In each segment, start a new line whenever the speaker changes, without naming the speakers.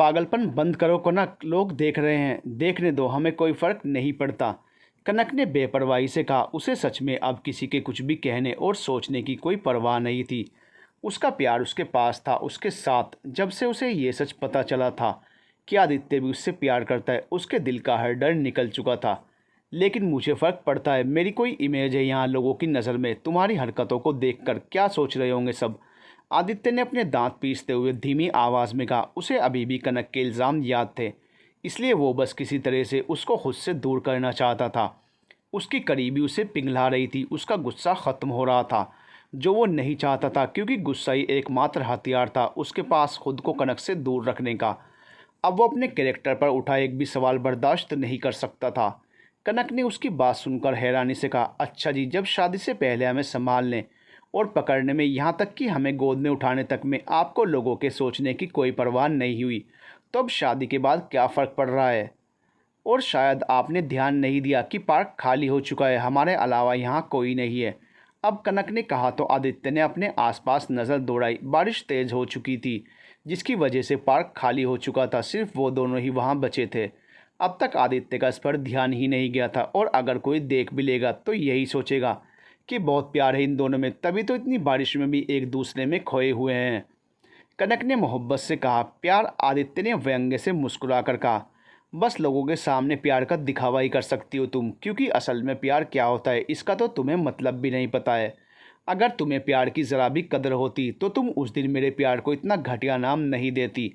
पागलपन बंद करो कनक, लोग देख रहे हैं। देखने दो, हमें कोई फ़र्क नहीं पड़ता। कनक ने बेपरवाही से कहा। उसे सच में अब किसी के कुछ भी कहने और सोचने की कोई परवाह नहीं थी। उसका प्यार उसके पास था, उसके साथ। जब से उसे ये सच पता चला था कि आदित्य भी उससे प्यार करता है, उसके दिल का हर डर निकल चुका था। लेकिन मुझे फ़र्क पड़ता है। मेरी कोई इमेज है यहाँ लोगों की नज़र में। तुम्हारी हरकतों को देखकर क्या सोच रहे होंगे सब। आदित्य ने अपने दांत पीसते हुए धीमी आवाज़ में कहा। उसे अभी भी कनक के इल्ज़ाम याद थे, इसलिए वो बस किसी तरह से उसको खुद से दूर करना चाहता था। उसकी करीबी उसे पिघला रही थी, उसका गुस्सा ख़त्म हो रहा था, जो वो नहीं चाहता था, क्योंकि गुस्सा ही एकमात्र हथियार था उसके पास खुद को कनक से दूर रखने का। अब वो अपने कैरेक्टर पर उठा एक भी सवाल बर्दाश्त नहीं कर सकता था। कनक ने उसकी बात सुनकर हैरानी से कहा। अच्छा जी, जब शादी से पहले हमें संभालने और पकड़ने में, यहाँ तक कि हमें गोद में उठाने तक में आपको लोगों के सोचने की कोई परवाह नहीं हुई, तो अब शादी के बाद क्या फ़र्क पड़ रहा है? और शायद आपने ध्यान नहीं दिया कि पार्क खाली हो चुका है, हमारे अलावा यहाँ कोई नहीं है। अब कनक ने कहा तो आदित्य ने अपने आसपास नज़र दौड़ाई। बारिश तेज़ हो चुकी थी, जिसकी वजह से पार्क खाली हो चुका था। सिर्फ वो दोनों ही वहाँ बचे थे। अब तक आदित्य का इस पर ध्यान ही नहीं गया था, और अगर कोई देख भी लेगा तो यही सोचेगा कि बहुत प्यार है इन दोनों में, तभी तो इतनी बारिश में भी एक दूसरे में खोए हुए हैं। कनक ने मोहब्बत से कहा। प्यार? आदित्य ने व्यंग्य से मुस्कुरा कर कहा। बस लोगों के सामने प्यार का दिखावा ही कर सकती हो तुम, क्योंकि असल में प्यार क्या होता है इसका तो तुम्हें मतलब भी नहीं पता है। अगर तुम्हें प्यार की ज़रा भी कदर होती तो तुम उस दिन मेरे प्यार को इतना घटिया नाम नहीं देती।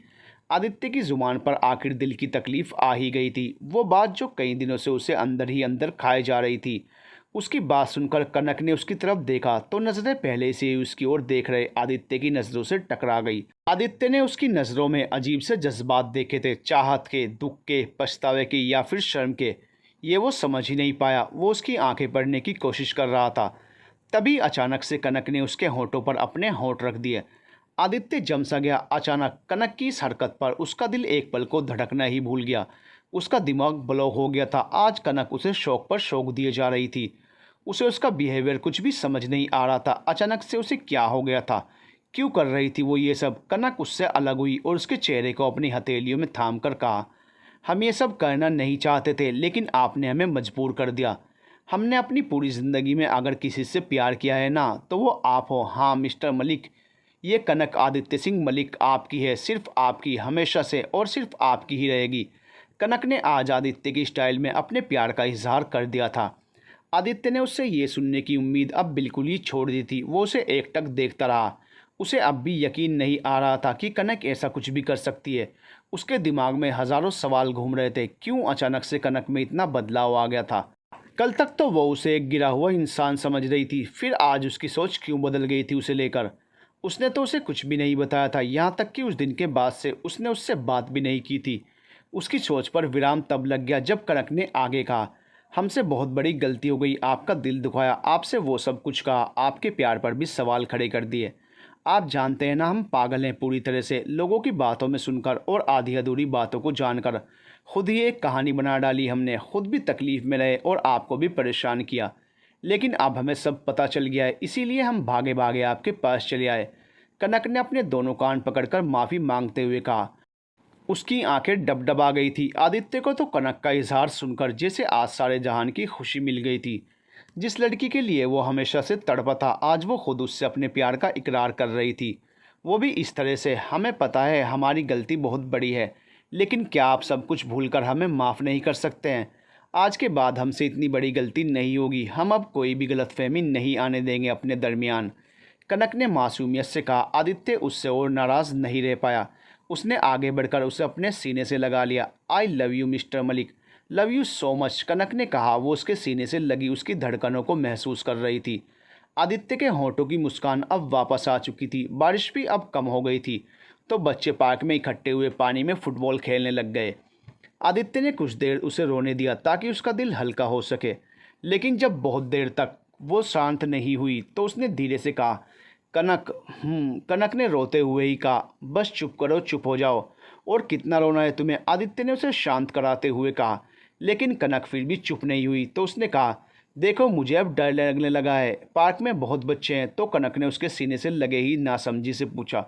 आदित्य की ज़ुबान पर आखिर दिल की तकलीफ़ आ ही गई थी, वो बात जो कई दिनों से उसे अंदर ही अंदर खाए जा रही थी। उसकी बात सुनकर कनक ने उसकी तरफ देखा तो नज़रें पहले से ही उसकी ओर देख रहे आदित्य की नज़रों से टकरा गई। आदित्य ने उसकी नज़रों में अजीब से जज्बात देखे थे, चाहत के, दुख के, पछतावे के या फिर शर्म के। ये वो समझ ही नहीं पाया। वो उसकी आंखें पढ़ने की कोशिश कर रहा था। तभी अचानक से कनक ने उसके होठों पर अपने होठ रख दिए। आदित्य जम सा गया। अचानक कनक की इस हरकत पर उसका दिल एक पल को धड़कना ही भूल गया। उसका दिमाग ब्लॉक हो गया था। आज कनक उसे शौक पर शौक दिए जा रही थी। उसे उसका बिहेवियर कुछ भी समझ नहीं आ रहा था। अचानक से उसे क्या हो गया था? क्यों कर रही थी वो ये सब? कनक उससे अलग हुई और उसके चेहरे को अपनी हथेलियों में थाम कर कहा। हम ये सब करना नहीं चाहते थे, लेकिन आपने हमें मजबूर कर दिया। हमने अपनी पूरी ज़िंदगी में अगर किसी से प्यार किया है ना, तो वो आप हो। हाँ मिस्टर मलिक, ये कनक आदित्य सिंह मलिक आपकी है, सिर्फ आपकी, हमेशा से, और सिर्फ आपकी ही रहेगी। कनक ने आज आदित्य की स्टाइल में अपने प्यार का इजहार कर दिया था। आदित्य ने उससे ये सुनने की उम्मीद अब बिल्कुल ही छोड़ दी थी। वो उसे एकटक देखता रहा। उसे अब भी यकीन नहीं आ रहा था कि कनक ऐसा कुछ भी कर सकती है। उसके दिमाग में हज़ारों सवाल घूम रहे थे। क्यों अचानक से कनक में इतना बदलाव आ गया था? कल तक तो वो उसे एक गिरा हुआ इंसान समझ रही थी, फिर आज उसकी सोच क्यों बदल गई थी उसे लेकर? उसने तो उसे कुछ भी नहीं बताया था, यहाँ तक कि उस दिन के बाद से उसने उससे बात भी नहीं की थी। उसकी सोच पर विराम तब लग गया जब कनक ने आगे कहा। हमसे बहुत बड़ी गलती हो गई, आपका दिल दुखाया, आपसे वो सब कुछ कहा, आपके प्यार पर भी सवाल खड़े कर दिए। आप जानते हैं ना, हम पागल हैं पूरी तरह से, लोगों की बातों में सुनकर और आधी अधूरी बातों को जानकर। खुद ही एक कहानी बना डाली हमने, खुद भी तकलीफ़ में रहे और आपको भी परेशान किया। लेकिन अब हमें सब पता चल गया है, इसीलिए हम भागे भागे आपके पास चले आए। कनक ने अपने दोनों कान पकड़कर माफ़ी मांगते हुए कहा। उसकी आंखें डबडबा गई थी। आदित्य को तो कनक का इजहार सुनकर जैसे आज सारे जहान की खुशी मिल गई थी। जिस लड़की के लिए वो हमेशा से तड़पा था, आज वो खुद उससे अपने प्यार का इकरार कर रही थी, वो भी इस तरह से। हमें पता है हमारी गलती बहुत बड़ी है, लेकिन क्या आप सब कुछ भूलकर हमें माफ़ नहीं कर सकते हैं? आज के बाद हमसे इतनी बड़ी गलती नहीं होगी। हम अब कोई भी गलतफहमी नहीं आने देंगे अपने दरमियान। कनक ने मासूमियत से कहा। आदित्य उससे और नाराज़ नहीं रह पाया। उसने आगे बढ़कर उसे अपने सीने से लगा लिया। I love you mister Malik, love you so much, Kanak ने कहा। वो उसके सीने से लगी उसकी धड़कनों को महसूस कर रही थी। आदित्य के होठों की मुस्कान अब वापस आ चुकी थी। बारिश भी अब कम हो गई थी, तो बच्चे पार्क में इकट्ठे हुए पानी में फुटबॉल खेलने लग गए। आदित्य ने कुछ देर उसे रोने दिया ताकि उसका दिल हल्का हो सके, लेकिन जब बहुत देर तक वो शांत नहीं हुई तो उसने धीरे से कहा। कनक। कनक ने रोते हुए ही कहा। बस चुप करो, चुप हो जाओ। और कितना रोना है तुम्हें? आदित्य ने उसे शांत कराते हुए कहा। लेकिन कनक फिर भी चुप नहीं हुई, तो उसने कहा। देखो मुझे अब डर लगने लगा है, पार्क में बहुत बच्चे हैं। तो कनक ने उसके सीने से लगे ही नासमझी से पूछा।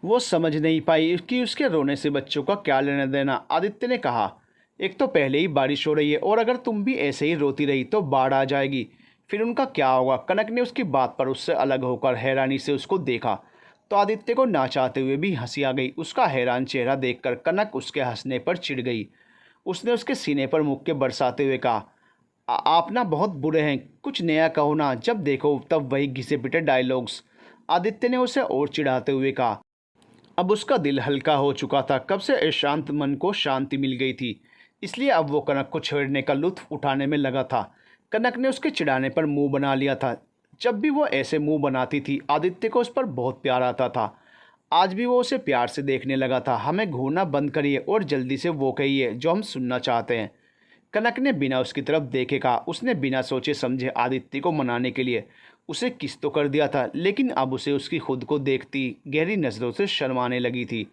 वो समझ नहीं पाई कि उसके रोने से बच्चों का क्या लेना देना। आदित्य ने कहा, एक तो पहले ही बारिश हो रही है और अगर तुम भी ऐसे ही रोती रही तो बाढ़ आ जाएगी, फिर उनका क्या होगा। कनक ने उसकी बात पर उससे अलग होकर हैरानी से उसको देखा तो आदित्य को ना चाहते हुए भी हंसी आ गई। उसका हैरान चेहरा देखकर कनक उसके हंसने पर चिढ़ गई। उसने उसके सीने पर मुक्के बरसाते हुए कहा, आप ना बहुत बुरे हैं, कुछ नया कहो ना, जब देखो तब वही घिसे पिटे डायलॉग्स। आदित्य ने उसे और चिढ़ाते हुए कहा। अब उसका दिल हल्का हो चुका था। कब से अशांत मन को शांति मिल गई थी, इसलिए अब वो कनक को छेड़ने का लुत्फ उठाने में लगा था। कनक ने उसके चिढ़ाने पर मुंह बना लिया था। जब भी वो ऐसे मुंह बनाती थी आदित्य को उस पर बहुत प्यार आता था। आज भी वो उसे प्यार से देखने लगा था। हमें घूरना बंद करिए और जल्दी से वो कहिए जो हम सुनना चाहते हैं। कनक ने बिना उसकी तरफ देखे कहा। उसने बिना सोचे समझे आदित्य को मनाने के लिए उसे किस तो कर दिया था, लेकिन अब उसे उसकी खुद को देखती गहरी नज़रों से शर्माने लगी थी।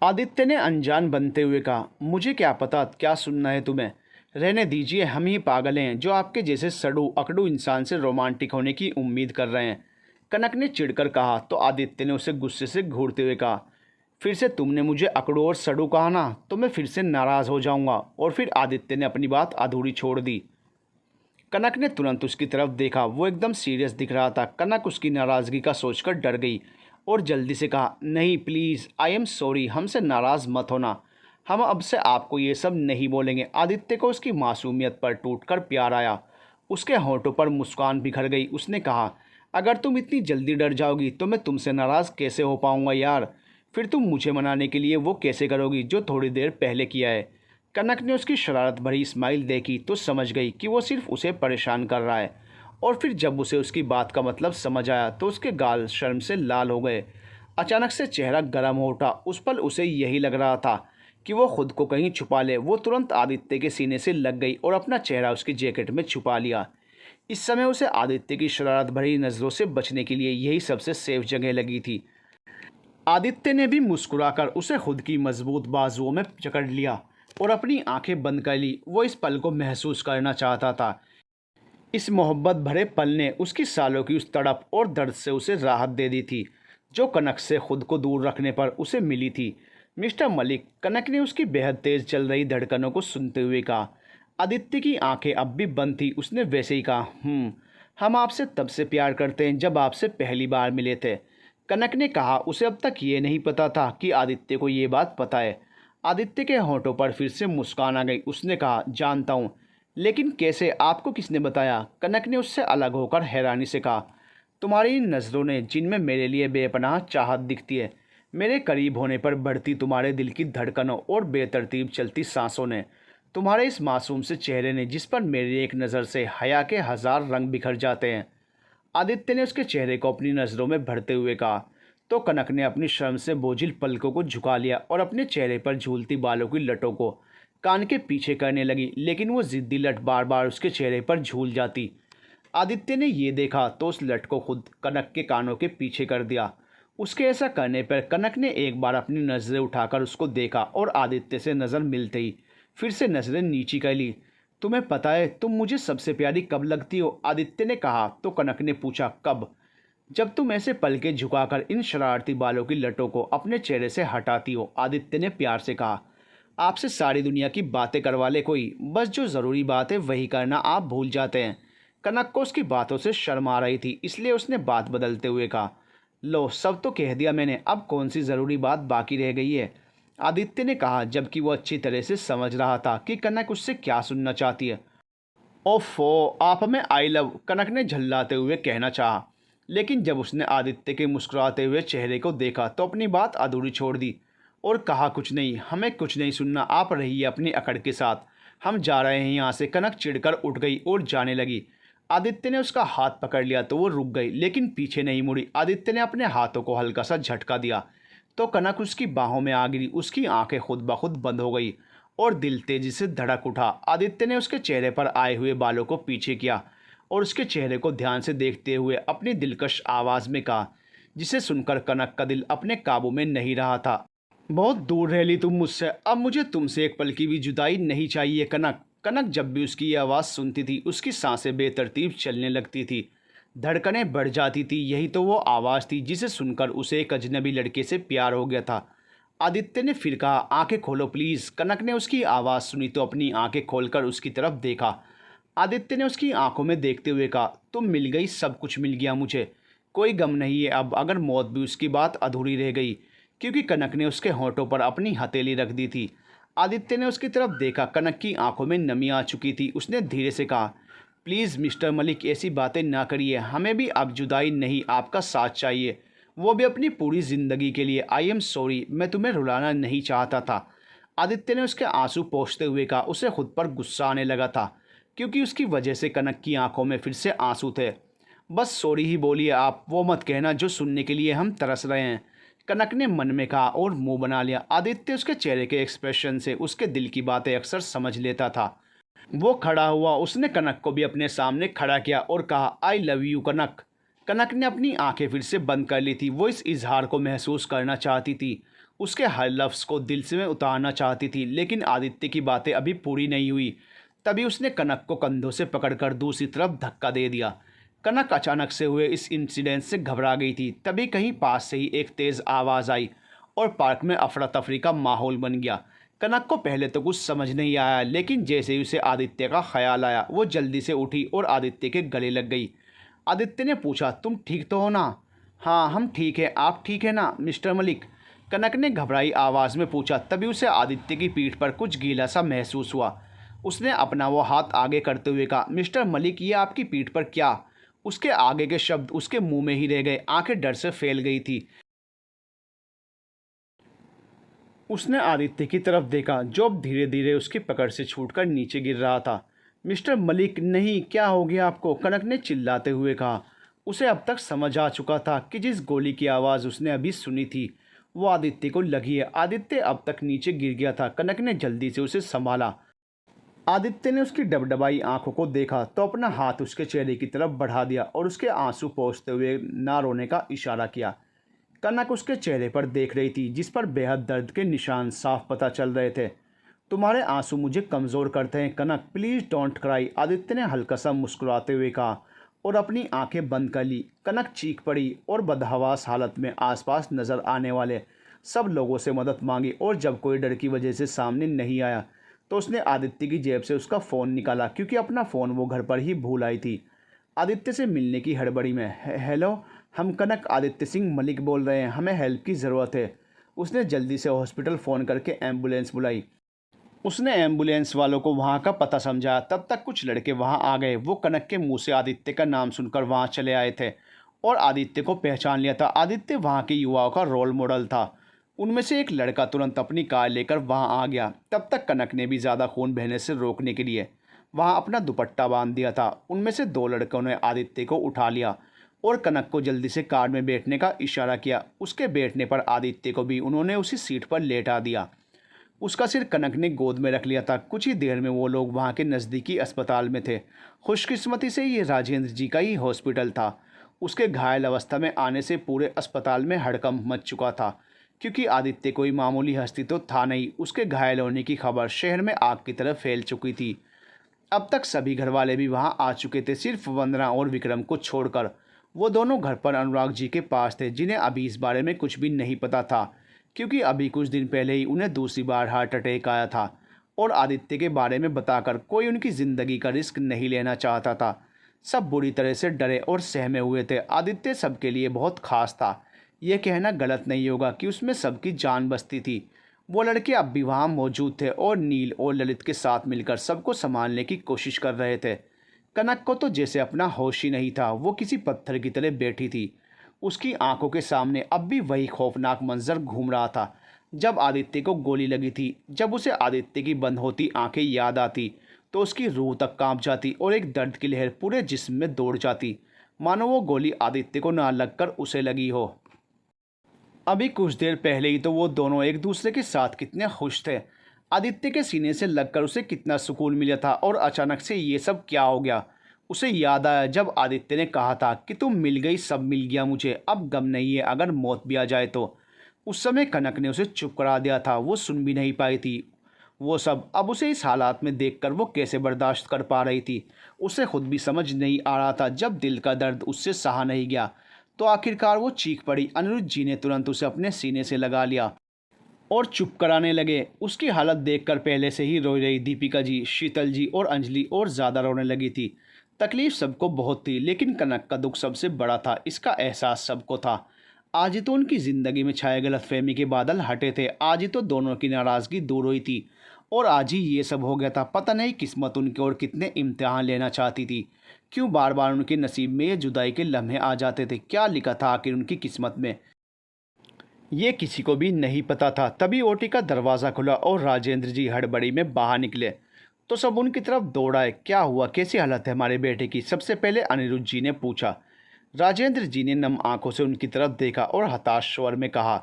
आदित्य ने अनजान बनते हुए कहा, मुझे क्या पता क्या सुनना है तुम्हें, रहने दीजिए, हम ही पागल हैं जो आपके जैसे सड़ू अकड़ू इंसान से रोमांटिक होने की उम्मीद कर रहे हैं। कनक ने चिढ़कर कहा तो आदित्य ने उसे गुस्से से घूरते हुए कहा, फिर से तुमने मुझे अकड़ू और सड़ू कहा ना तो मैं फिर से नाराज़ हो जाऊंगा। और फिर आदित्य ने अपनी बात अधूरी छोड़ दी। कनक ने तुरंत उसकी तरफ देखा। वो एकदम सीरियस दिख रहा था। कनक उसकी नाराज़गी का सोचकर डर गई और जल्दी से कहा, नहीं प्लीज़, आई एम सॉरी, हमसे नाराज़ मत होना, हम अब से आपको ये सब नहीं बोलेंगे। आदित्य को उसकी मासूमियत पर टूटकर प्यार आया। उसके होंठों पर मुस्कान बिखर गई। उसने कहा, अगर तुम इतनी जल्दी डर जाओगी तो मैं तुमसे नाराज़ कैसे हो पाऊँगा यार। फिर तुम मुझे मनाने के लिए वो कैसे करोगी जो थोड़ी देर पहले किया है। कनक ने उसकी शरारत भरी स्माइल देखी तो समझ गई कि वो सिर्फ उसे परेशान कर रहा है। और फिर जब उसे उसकी बात का मतलब समझ आया तो उसके गाल शर्म से लाल हो गए। अचानक से चेहरा गर्म हो उठा। उस पल उसे यही लग रहा था कि वो खुद को कहीं छुपा ले। वो तुरंत आदित्य के सीने से लग गई और अपना चेहरा उसकी जैकेट में छुपा लिया। इस समय उसे आदित्य की शरारत भरी नज़रों से बचने के लिए यही सबसे सेफ जगह लगी थी। आदित्य ने भी मुस्कुराकर उसे खुद की मजबूत बाजुओं में जकड़ लिया और अपनी आंखें बंद कर ली। वो इस पल को महसूस करना चाहता था। इस मोहब्बत भरे पल ने उसकी सालों की उस तड़प और दर्द से उसे राहत दे दी थी जो कनक से खुद को दूर रखने पर उसे मिली थी। मिस्टर मलिक, कनक ने उसकी बेहद तेज चल रही धड़कनों को सुनते हुए कहा। आदित्य की आंखें अब भी बंद थी। उसने वैसे ही कहा, हम आपसे तब से प्यार करते हैं जब आपसे पहली बार मिले थे। कनक ने कहा। उसे अब तक ये नहीं पता था कि आदित्य को ये बात पता है। आदित्य के होंठों पर फिर से मुस्कान आ गई। उसने कहा, जानता हूँ, लेकिन कैसे, आपको किसने बताया। कनक ने उससे अलग होकर हैरानी से कहा, तुम्हारी इन नज़रों ने जिनमें मेरे लिए बेपनाह चाहत दिखती है, मेरे करीब होने पर बढ़ती तुम्हारे दिल की धड़कनों और बेतरतीब चलती सांसों ने, तुम्हारे इस मासूम से चेहरे ने जिस पर मेरी एक नज़र से हया के हज़ार रंग बिखर जाते हैं। आदित्य ने उसके चेहरे को अपनी नज़रों में भरते हुए कहा तो कनक ने अपनी शर्म से बोझिल पलकों को झुका लिया और अपने चेहरे पर झूलती बालों की लटों को कान के पीछे करने लगी, लेकिन वो जिद्दी लट बार बार उसके चेहरे पर झूल जाती। आदित्य ने ये देखा तो उस लट को खुद कनक के कानों के पीछे कर दिया। उसके ऐसा करने पर कनक ने एक बार अपनी नज़रें उठाकर उसको देखा और आदित्य से नज़र मिलते ही फिर से नज़रें नीची कर ली। तुम्हें पता है तुम मुझे सबसे प्यारी कब लगती हो, आदित्य ने कहा तो कनक ने पूछा, कब। जब तुम ऐसे पलके झुकाकर इन शरारती बालों की लटों को अपने चेहरे से हटाती हो, आदित्य ने प्यार से कहा। आपसे सारी दुनिया की बातें करवा ले कोई, बस जो ज़रूरी बात है वही करना आप भूल जाते हैं। कनक को उसकी बातों से शर्म आ रही थी, इसलिए उसने बात बदलते हुए कहा, लो सब तो कह दिया मैंने, अब कौन सी ज़रूरी बात बाकी रह गई है। आदित्य ने कहा, जबकि वो अच्छी तरह से समझ रहा था कि कनक उससे क्या सुनना चाहती है। ओफो, आप हमें आई लव, कनक ने झल्लाते हुए कहना चाहा, लेकिन जब उसने आदित्य के मुस्कुराते हुए चेहरे को देखा तो अपनी बात अधूरी छोड़ दी और कहा, कुछ नहीं, हमें कुछ नहीं सुनना, आप रहिए अपनी अकड़ के साथ, हम जा रहे हैं यहाँ से। कनक चिढ़कर उठ गई और जाने लगी। आदित्य ने उसका हाथ पकड़ लिया तो वो रुक गई, लेकिन पीछे नहीं मुड़ी। आदित्य ने अपने हाथों को हल्का सा झटका दिया तो कनक उसकी बाहों में आ गिरी। उसकी आंखें खुद ब खुद बंद हो गई और दिल तेजी से धड़क उठा। आदित्य ने उसके चेहरे पर आए हुए बालों को पीछे किया और उसके चेहरे को ध्यान से देखते हुए अपनी दिलकश आवाज़ में कहा, जिसे सुनकर कनक का दिल अपने काबू में नहीं रहा था, बहुत दूर रह ली तुम मुझसे, अब मुझे तुमसे एक पल की भी जुदाई नहीं चाहिए कनक। कनक जब भी उसकी ये आवाज़ सुनती थी उसकी सांसें बेतरतीब चलने लगती थी। धड़कनें बढ़ जाती थी। यही तो वो आवाज़ थी जिसे सुनकर उसे एक अजनबी लड़के से प्यार हो गया था। आदित्य ने फिर कहा, आंखें खोलो प्लीज़। कनक ने उसकी आवाज़ सुनी तो अपनी आंखें खोलकर उसकी तरफ देखा। आदित्य ने उसकी आंखों में देखते हुए कहा, तुम मिल गई, सब कुछ मिल गया मुझे, कोई गम नहीं है अब, अगर मौत भी। उसकी बात अधूरी रह गई क्योंकि कनक ने उसके होंठों पर अपनी हथेली रख दी थी। आदित्य ने उसकी तरफ देखा। कनक की आंखों में नमी आ चुकी थी। उसने धीरे से कहा, प्लीज़ मिस्टर मलिक, ऐसी बातें ना करिए, हमें भी अब जुदाई नहीं, आपका साथ चाहिए, वो भी अपनी पूरी ज़िंदगी के लिए। आई एम सॉरी, मैं तुम्हें रुलाना नहीं चाहता था। आदित्य ने उसके आंसू पोंछते हुए कहा। उसे खुद पर गुस्सा आने लगा था क्योंकि उसकी वजह से कनक की आंखों में फिर से आंसू थे। बस सॉरी ही बोलिए आप, वो मत कहना जो सुनने के लिए हम तरस रहे हैं, कनक ने मन में कहा और मुंह बना लिया। आदित्य उसके चेहरे के एक्सप्रेशन से उसके दिल की बातें अक्सर समझ लेता था। वो खड़ा हुआ, उसने कनक को भी अपने सामने खड़ा किया और कहा, आई लव यू कनक। कनक ने अपनी आंखें फिर से बंद कर ली थी। वो इस इजहार को महसूस करना चाहती थी, उसके हर लफ्ज़ को दिल से में उतारना चाहती थी, लेकिन आदित्य की बातें अभी पूरी नहीं हुई। तभी उसने कनक को कंधों से पकड़कर दूसरी तरफ धक्का दे दिया। कनक अचानक से हुए इस इंसिडेंट से घबरा गई थी। तभी कहीं पास से ही एक तेज़ आवाज़ आई और पार्क में अफरा तफरी का माहौल बन गया। कनक को पहले तो कुछ समझ नहीं आया, लेकिन जैसे ही उसे आदित्य का ख्याल आया, वो जल्दी से उठी और आदित्य के गले लग गई। आदित्य ने पूछा, तुम ठीक तो हो ना? हाँ, हम ठीक हैं, आप ठीक है ना मिस्टर मलिक? कनक ने घबराई आवाज़ में पूछा। तभी उसे आदित्य की पीठ पर कुछ गीला सा महसूस हुआ। उसने अपना वो हाथ आगे करते हुए कहा, मिस्टर मलिक, ये आपकी पीठ पर क्या? उसके आगे के शब्द उसके मुंह में ही रह गए। आंखें डर से फैल गई थी। उसने आदित्य की तरफ देखा जो अब धीरे धीरे उसकी पकड़ से छूटकर नीचे गिर रहा था। मिस्टर मलिक, नहीं, क्या हो गया आपको? कनक ने चिल्लाते हुए कहा। उसे अब तक समझ आ चुका था कि जिस गोली की आवाज़ उसने अभी सुनी थी वो आदित्य को लगी है। आदित्य अब तक नीचे गिर गया था। कनक ने जल्दी से उसे संभाला। आदित्य ने उसकी डबडबाई आंखों को देखा तो अपना हाथ उसके चेहरे की तरफ बढ़ा दिया और उसके आंसू पोंछते हुए ना रोने का इशारा किया। कनक उसके चेहरे पर देख रही थी जिस पर बेहद दर्द के निशान साफ पता चल रहे थे। तुम्हारे आंसू मुझे कमज़ोर करते हैं कनक, प्लीज़ डोंट क्राई, आदित्य ने हल्का सा मुस्कुराते हुए कहा और अपनी आंखें बंद कर ली। कनक चीख पड़ी और बदहवास हालत में आसपास नज़र आने वाले सब लोगों से मदद मांगी, और जब कोई डर की वजह से सामने नहीं आया तो उसने आदित्य की जेब से उसका फ़ोन निकाला क्योंकि अपना फ़ोन वो घर पर ही भूल आई थी। आदित्य से मिलने की हड़बड़ी में, हेलो, हम कनक आदित्य सिंह मलिक बोल रहे हैं, हमें हेल्प की ज़रूरत है। उसने जल्दी से हॉस्पिटल फ़ोन करके एम्बुलेंस बुलाई। उसने एम्बुलेंस वालों को वहाँ का पता समझाया। तब तक कुछ लड़के वहाँ आ गए। वो कनक के मुंह से आदित्य का नाम सुनकर वहाँ चले आए थे और आदित्य को पहचान लिया था। आदित्य वहाँ के युवाओं का रोल मॉडल था। उनमें से एक लड़का तुरंत अपनी कार लेकर वहाँ आ गया। तब तक कनक ने भी ज़्यादा खून बहने से रोकने के लिए वहाँ अपना दुपट्टा बांध दिया था। उनमें से दो लड़कों ने आदित्य को उठा लिया और कनक को जल्दी से कार में बैठने का इशारा किया। उसके बैठने पर आदित्य को भी उन्होंने उसी सीट पर लेटा दिया। उसका सिर कनक ने गोद में रख लिया था। कुछ ही देर में वो लोग वहाँ के नज़दीकी अस्पताल में थे। खुशकिस्मती से ये राजेंद्र जी का ही हॉस्पिटल था। उसके घायल अवस्था में आने से पूरे अस्पताल में हड़कंप मच चुका था क्योंकि आदित्य कोई मामूली हस्ती तो था नहीं। उसके घायल होने की खबर शहर में आग की तरह फैल चुकी थी। अब तक सभी घरवाले भी वहाँ आ चुके थे, सिर्फ वंदना और विक्रम को छोड़कर। वो दोनों घर पर अनुराग जी के पास थे जिन्हें अभी इस बारे में कुछ भी नहीं पता था क्योंकि अभी कुछ दिन पहले ही उन्हें दूसरी बार हार्ट अटैक आया था और आदित्य के बारे में बताकर कोई उनकी ज़िंदगी का रिस्क नहीं लेना चाहता था। सब बुरी तरह से डरे और सहमे हुए थे। आदित्य सबके लिए बहुत खास था। यह कहना गलत नहीं होगा कि उसमें सबकी जान बसती थी। वो लड़के अब भी वहाँ मौजूद थे और नील और ललित के साथ मिलकर सबको संभालने की कोशिश कर रहे थे। कनक को तो जैसे अपना होश ही नहीं था। वो किसी पत्थर की तरह बैठी थी। उसकी आंखों के सामने अब भी वही खौफनाक मंजर घूम रहा था जब आदित्य को गोली लगी थी। जब उसे आदित्य की बंद होती आंखें याद आती तो उसकी रूह तक कांप जाती और एक दर्द की लहर पूरे जिस्म में दौड़ जाती, मानो वो गोली आदित्य को ना लगकर उसे लगी हो। अभी कुछ देर पहले ही तो वो दोनों एक दूसरे के साथ कितने खुश थे। आदित्य के सीने से लगकर उसे कितना सुकून मिला था और अचानक से ये सब क्या हो गया। उसे याद आया जब आदित्य ने कहा था कि तुम मिल गई, सब मिल गया मुझे, अब गम नहीं है अगर मौत भी आ जाए तो। उस समय कनक ने उसे चुप करा दिया था। वो सुन भी नहीं पाई थी। वो सब अब उसे इस हालात में देखकर वो कैसे बर्दाश्त कर पा रही थी, उसे खुद भी समझ नहीं आ रहा था। जब दिल का दर्द उससे सहा नहीं गया तो आखिरकार वो चीख पड़ी। अनिरुद्ध जी ने तुरंत उसे अपने सीने से लगा लिया और चुप कराने लगे। उसकी हालत देखकर पहले से ही रो रही दीपिका जी, शीतल जी और अंजलि और ज़्यादा रोने लगी थी। तकलीफ सबको बहुत थी, लेकिन कनक का दुख सबसे बड़ा था, इसका एहसास सबको था। आज ही तो उनकी ज़िंदगी में छाए गलतफहमी के बादल हटे थे, आज ही तो दोनों की नाराज़गी दूर हुई थी और आज ही ये सब हो गया था। पता नहीं किस्मत उनके और कितने इम्तिहान लेना चाहती थी। क्यों बार बार उनके नसीब में ये जुदाई के लम्हे आ जाते थे? क्या लिखा था आखिर उनकी किस्मत में, ये किसी को भी नहीं पता था। तभी ओटी का दरवाज़ा खुला और राजेंद्र जी हड़बड़ी में बाहर निकले तो सब उनकी तरफ दौड़ आए। क्या हुआ, कैसी हालत है हमारे बेटे की? सबसे पहले अनिरुद्ध जी ने पूछा। राजेंद्र जी ने नम आंखों से उनकी तरफ देखा और हताश स्वर में कहा,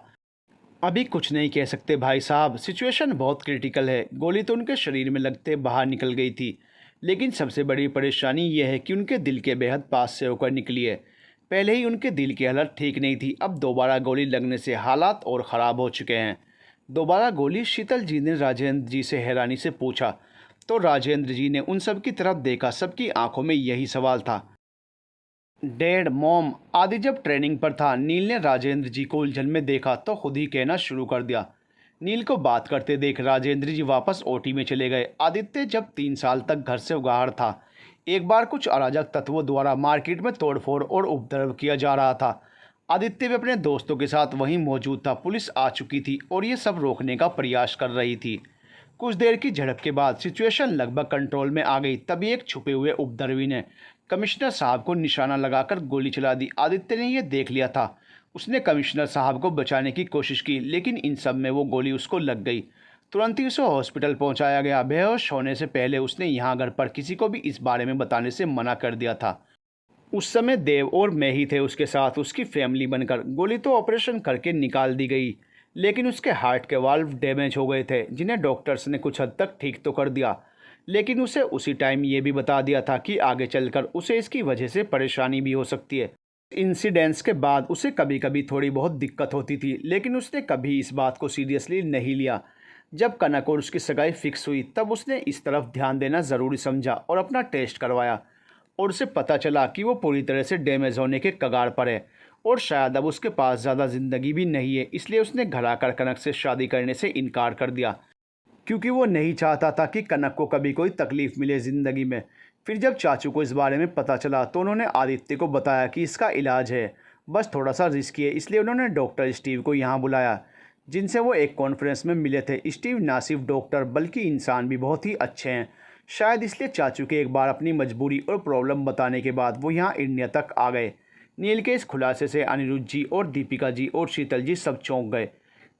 अभी कुछ नहीं कह सकते भाई साहब, सिचुएशन बहुत क्रिटिकल है। गोली तो उनके शरीर में लगते बाहर निकल गई थी, लेकिन सबसे बड़ी परेशानी यह है कि उनके दिल के बेहद पास से होकर निकली है। पहले ही उनके दिल की हालत ठीक नहीं थी, अब दोबारा गोली लगने से हालात और ख़राब हो चुके हैं। दोबारा गोली? शीतल जी ने राजेंद्र जी से हैरानी से पूछा तो राजेंद्र जी ने उन सब की तरफ देखा। सबकी आंखों में यही सवाल था। डैड, मॉम, आदि जब ट्रेनिंग पर था, नील ने राजेंद्र जी को उलझन में देखा तो खुद ही कहना शुरू कर दिया। नील को बात करते देख राजेंद्र जी वापस ओटी में चले गए। आदित्य जब 3 साल तक घर से बाहर था, एक बार कुछ अराजक तत्वों द्वारा मार्केट में तोड़फोड़ और उपद्रव किया जा रहा था। आदित्य भी अपने दोस्तों के साथ वहीं मौजूद था। पुलिस आ चुकी थी और ये सब रोकने का प्रयास कर रही थी। कुछ देर की झड़प के बाद सिचुएशन लगभग कंट्रोल में आ गई। तभी एक छुपे हुए उपद्रवी ने कमिश्नर साहब को निशाना लगाकर गोली चला दी। आदित्य ने यह देख लिया था। उसने कमिश्नर साहब को बचाने की कोशिश की, लेकिन इन सब में वो गोली उसको लग गई। तुरंत ही उसे हॉस्पिटल पहुंचाया गया। बेहोश होने से पहले उसने यहाँ घर पर किसी को भी इस बारे में बताने से मना कर दिया था। उस समय देव और मैं ही थे उसके साथ, उसकी फैमिली बनकर। गोली तो ऑपरेशन करके निकाल दी गई, लेकिन उसके हार्ट के वाल्व डैमेज हो गए थे, जिन्हें डॉक्टर्स ने कुछ हद तक ठीक तो कर दिया, लेकिन उसे उसी टाइम ये भी बता दिया था कि आगे चलकर उसे इसकी वजह से परेशानी भी हो सकती है। इंसिडेंट्स के बाद उसे कभी कभी थोड़ी बहुत दिक्कत होती थी, लेकिन उसने कभी इस बात को सीरियसली नहीं लिया। जब कनक और उसकी सगाई फिक्स हुई तब उसने इस तरफ ध्यान देना ज़रूरी समझा और अपना टेस्ट करवाया, और उसे पता चला कि वो पूरी तरह से डैमेज होने के कगार पर है और शायद अब उसके पास ज़्यादा ज़िंदगी भी नहीं है। इसलिए उसने घर आकर कनक से शादी करने से इनकार कर दिया, क्योंकि वो नहीं चाहता था कि कनक को कभी कोई तकलीफ़ मिले ज़िंदगी में। फिर जब चाचू को इस बारे में पता चला तो उन्होंने आदित्य को बताया कि इसका इलाज है, बस थोड़ा सा रिस्की है। इसलिए उन्होंने डॉक्टर स्टीव को यहाँ बुलाया, जिनसे वो एक कॉन्फ्रेंस में मिले थे। स्टीव ना सिर्फ डॉक्टर बल्कि इंसान भी बहुत ही अच्छे हैं। शायद इसलिए चाचू के एक बार अपनी मजबूरी और प्रॉब्लम बताने के बाद वो यहाँ इंडिया तक आ गए। नील के इस खुलासे से अनिरुद्ध जी और दीपिका जी और शीतल जी सब चौंक गए।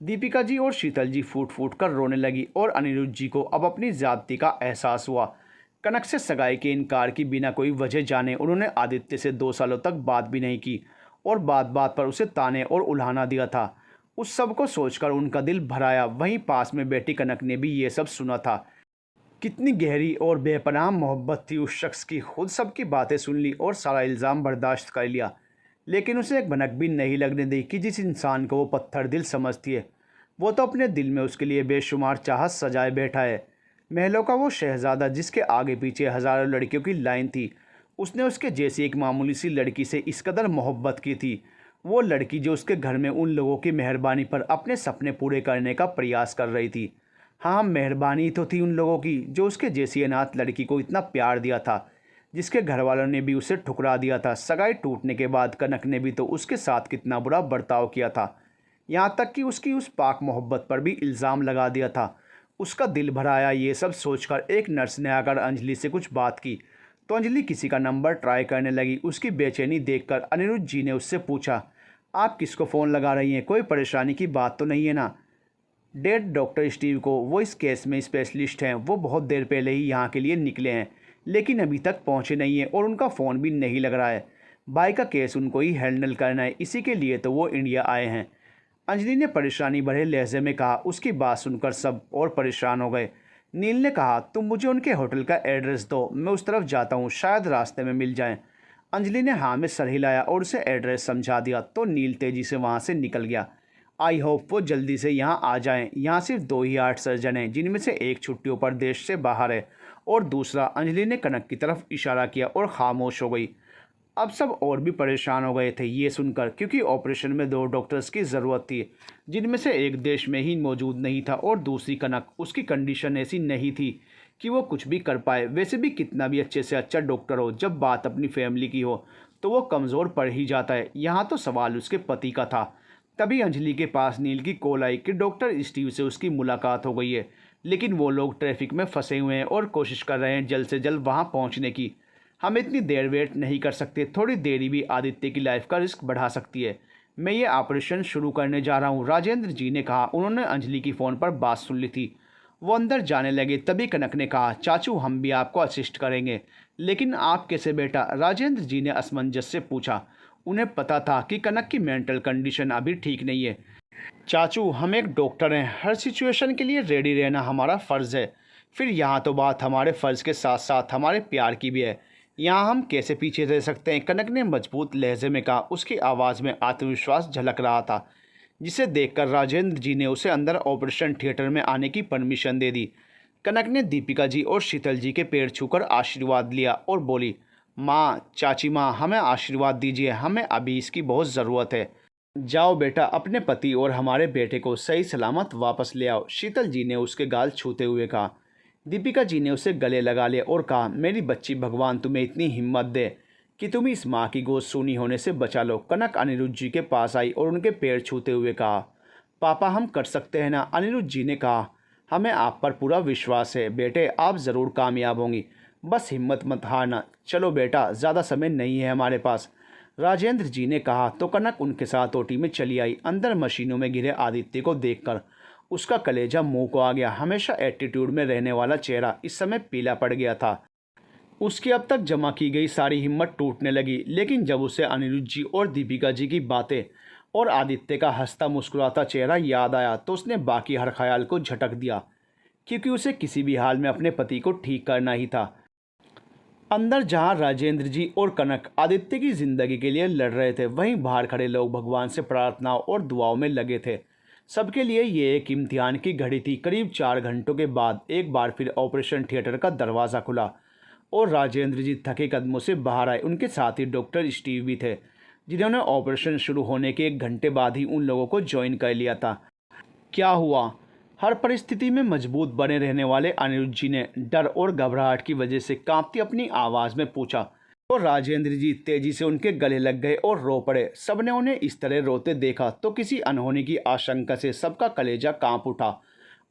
दीपिका जी और शीतल जी फूट फूट कर रोने लगी और अनिरुद्ध जी को अब अपनी ज़्यादती का एहसास हुआ। कनक से सगाई के इनकार की बिना कोई वजह जाने उन्होंने आदित्य से 2 सालों तक बात भी नहीं की और बात बात पर उसे ताने और उल्हाना दिया था। उस सब को सोचकर उनका दिल भर आया। वहीं पास में बैठी कनक ने भी ये सब सुना था। कितनी गहरी और बेपनाह मोहब्बत थी उस शख्स की। खुद सबकी बातें सुन ली और सारा इल्ज़ाम बर्दाश्त कर लिया, लेकिन उसे एक भनक भी नहीं लगने दी कि जिस इंसान को वो पत्थर दिल समझती है, वो तो अपने दिल में उसके लिए बेशुमार चाहत सजाए बैठा है। महलों का वो शहज़ादा जिसके आगे पीछे हज़ारों लड़कियों की लाइन थी, उसने उसके जैसी एक मामूली सी लड़की से इस कदर मोहब्बत की थी। वो लड़की जो उसके घर में उन लोगों की मेहरबानी पर अपने सपने पूरे करने का प्रयास कर रही थी। हाँ, मेहरबानी तो थी उन लोगों की जो उसके जैसी अनाथ लड़की को इतना प्यार दिया था, जिसके घर वालों ने भी उसे ठुकरा दिया था। सगाई टूटने के बाद कनक ने भी तो उसके साथ कितना बुरा बर्ताव किया था, यहाँ तक कि उसकी उस पाक मोहब्बत पर भी इल्ज़ाम लगा दिया था। उसका दिल भर आया ये सब सोचकर। एक नर्स ने आकर अंजलि से कुछ बात की तो अंजलि किसी का नंबर ट्राई करने लगी। उसकी बेचैनी देखकर अनिरुद्ध जी ने उससे पूछा, आप किसको फ़ोन लगा रही हैं? कोई परेशानी की बात तो नहीं है ना? डेड डॉक्टर स्टीव को, वो इस केस में स्पेशलिस्ट हैं। वो बहुत देर पहले ही यहाँ के लिए निकले हैं, लेकिन अभी तक पहुँचे नहीं हैं और उनका फ़ोन भी नहीं लग रहा है। भाई का केस उनको ही हैंडल करना है, इसी के लिए तो वो इंडिया आए हैं। अंजलि ने परेशानी भरे लहजे में कहा। उसकी बात सुनकर सब और परेशान हो गए। नील ने कहा, तुम मुझे उनके होटल का एड्रेस दो, मैं उस तरफ जाता हूँ, शायद रास्ते में मिल जाएं। अंजलि ने हाँ में सर हिलाया और उसे एड्रेस समझा दिया तो नील तेज़ी से वहाँ से निकल गया। आई होप वो जल्दी से यहाँ आ जाएं। यहाँ सिर्फ 2 ही हार्ट सर्जन हैं, जिनमें से एक छुट्टियों पर देश से बाहर है और दूसरा। अंजलि ने कनक की तरफ इशारा किया और खामोश हो गई। अब सब और भी परेशान हो गए थे ये सुनकर, क्योंकि ऑपरेशन में 2 डॉक्टर्स की ज़रूरत थी, जिनमें से एक देश में ही मौजूद नहीं था और दूसरी कनक। उसकी कंडीशन ऐसी नहीं थी कि वो कुछ भी कर पाए। वैसे भी कितना भी अच्छे से अच्छा डॉक्टर हो, जब बात अपनी फैमिली की हो तो वो कमज़ोर पड़ ही जाता है। यहाँ तो सवाल उसके पति का था। तभी अंजलि के पास नील की कॉल आई कि डॉक्टर स्टीव से उसकी मुलाकात हो गई है, लेकिन वो लोग ट्रैफिक में फंसे हुए हैं और कोशिश कर रहे हैं जल्द से जल्द वहाँ पहुँचने की। हम इतनी देर वेट नहीं कर सकते, थोड़ी देरी भी आदित्य की लाइफ का रिस्क बढ़ा सकती है। मैं ये ऑपरेशन शुरू करने जा रहा हूँ, राजेंद्र जी ने कहा। उन्होंने अंजलि की फ़ोन पर बात सुन ली थी। वो अंदर जाने लगे, तभी कनक ने कहा, चाचू हम भी आपको असिस्ट करेंगे। लेकिन आप कैसे बेटा? राजेंद्र जी ने असमंजस से पूछा। उन्हें पता था कि कनक की मेंटल कंडीशन अभी ठीक नहीं है। चाचू हम एक डॉक्टर हैं, हर सिचुएशन के लिए रेडी रहना हमारा फ़र्ज़ है। फिर यहाँ तो बात हमारे फ़र्ज़ के साथ साथ हमारे प्यार की भी है। यहाँ हम कैसे पीछे रह सकते हैं? कनक ने मजबूत लहजे में कहा। उसकी आवाज़ में आत्मविश्वास झलक रहा था, जिसे देखकर राजेंद्र जी ने उसे अंदर ऑपरेशन थिएटर में आने की परमिशन दे दी। कनक ने दीपिका जी और शीतल जी के पैर छूकर आशीर्वाद लिया और बोली, माँ, चाची माँ, हमें आशीर्वाद दीजिए, हमें अभी इसकी बहुत ज़रूरत है। जाओ बेटा, अपने पति और हमारे बेटे को सही सलामत वापस ले आओ, शीतल जी ने उसके गाल छूते हुए कहा। दीपिका जी ने उसे गले लगा लिया और कहा, मेरी बच्ची, भगवान तुम्हें इतनी हिम्मत दे कि तुम इस माँ की गोद सूनी होने से बचा लो। कनक अनिरुद्ध जी के पास आई और उनके पैर छूते हुए कहा, पापा हम कर सकते हैं ना? अनिरुद्ध जी ने कहा, हमें आप पर पूरा विश्वास है बेटे, आप ज़रूर कामयाब होंगी, बस हिम्मत मत हारना। चलो बेटा, ज़्यादा समय नहीं है हमारे पास, राजेंद्र जी ने कहा। तो कनक उनके साथ ओटी में चली आई। अंदर मशीनों में घिरे आदित्य को देखकर उसका कलेजा मुंह को आ गया। हमेशा एटीट्यूड में रहने वाला चेहरा इस समय पीला पड़ गया था। उसकी अब तक जमा की गई सारी हिम्मत टूटने लगी। लेकिन जब उसे अनिरुद्ध जी और दीपिका जी की बातें और आदित्य का हंसता मुस्कुराता चेहरा याद आया, तो उसने बाकी हर ख्याल को झटक दिया, क्योंकि उसे किसी भी हाल में अपने पति को ठीक करना ही था। अंदर जहां राजेंद्र जी और कनक आदित्य की जिंदगी के लिए लड़ रहे थे, वहीं बाहर खड़े लोग भगवान से प्रार्थनाओं और दुआओं में लगे थे। सबके लिए ये एक इम्तिहान की घड़ी थी। करीब 4 घंटों के बाद एक बार फिर ऑपरेशन थिएटर का दरवाज़ा खुला और राजेंद्र जी थके कदमों से बाहर आए। उनके साथ ही डॉक्टर स्टीव भी थे, जिन्होंने ऑपरेशन शुरू होने के 1 घंटे बाद ही उन लोगों को ज्वाइन कर लिया था। क्या हुआ? हर परिस्थिति में मजबूत बने रहने वाले अनिरुद्ध जी ने डर और घबराहट की वजह से कांपती अपनी आवाज़ में पूछा। तो राजेंद्र जी तेजी से उनके गले लग गए और रो पड़े। सबने उन्हें इस तरह रोते देखा तो किसी अनहोनी की आशंका से सबका कलेजा कांप उठा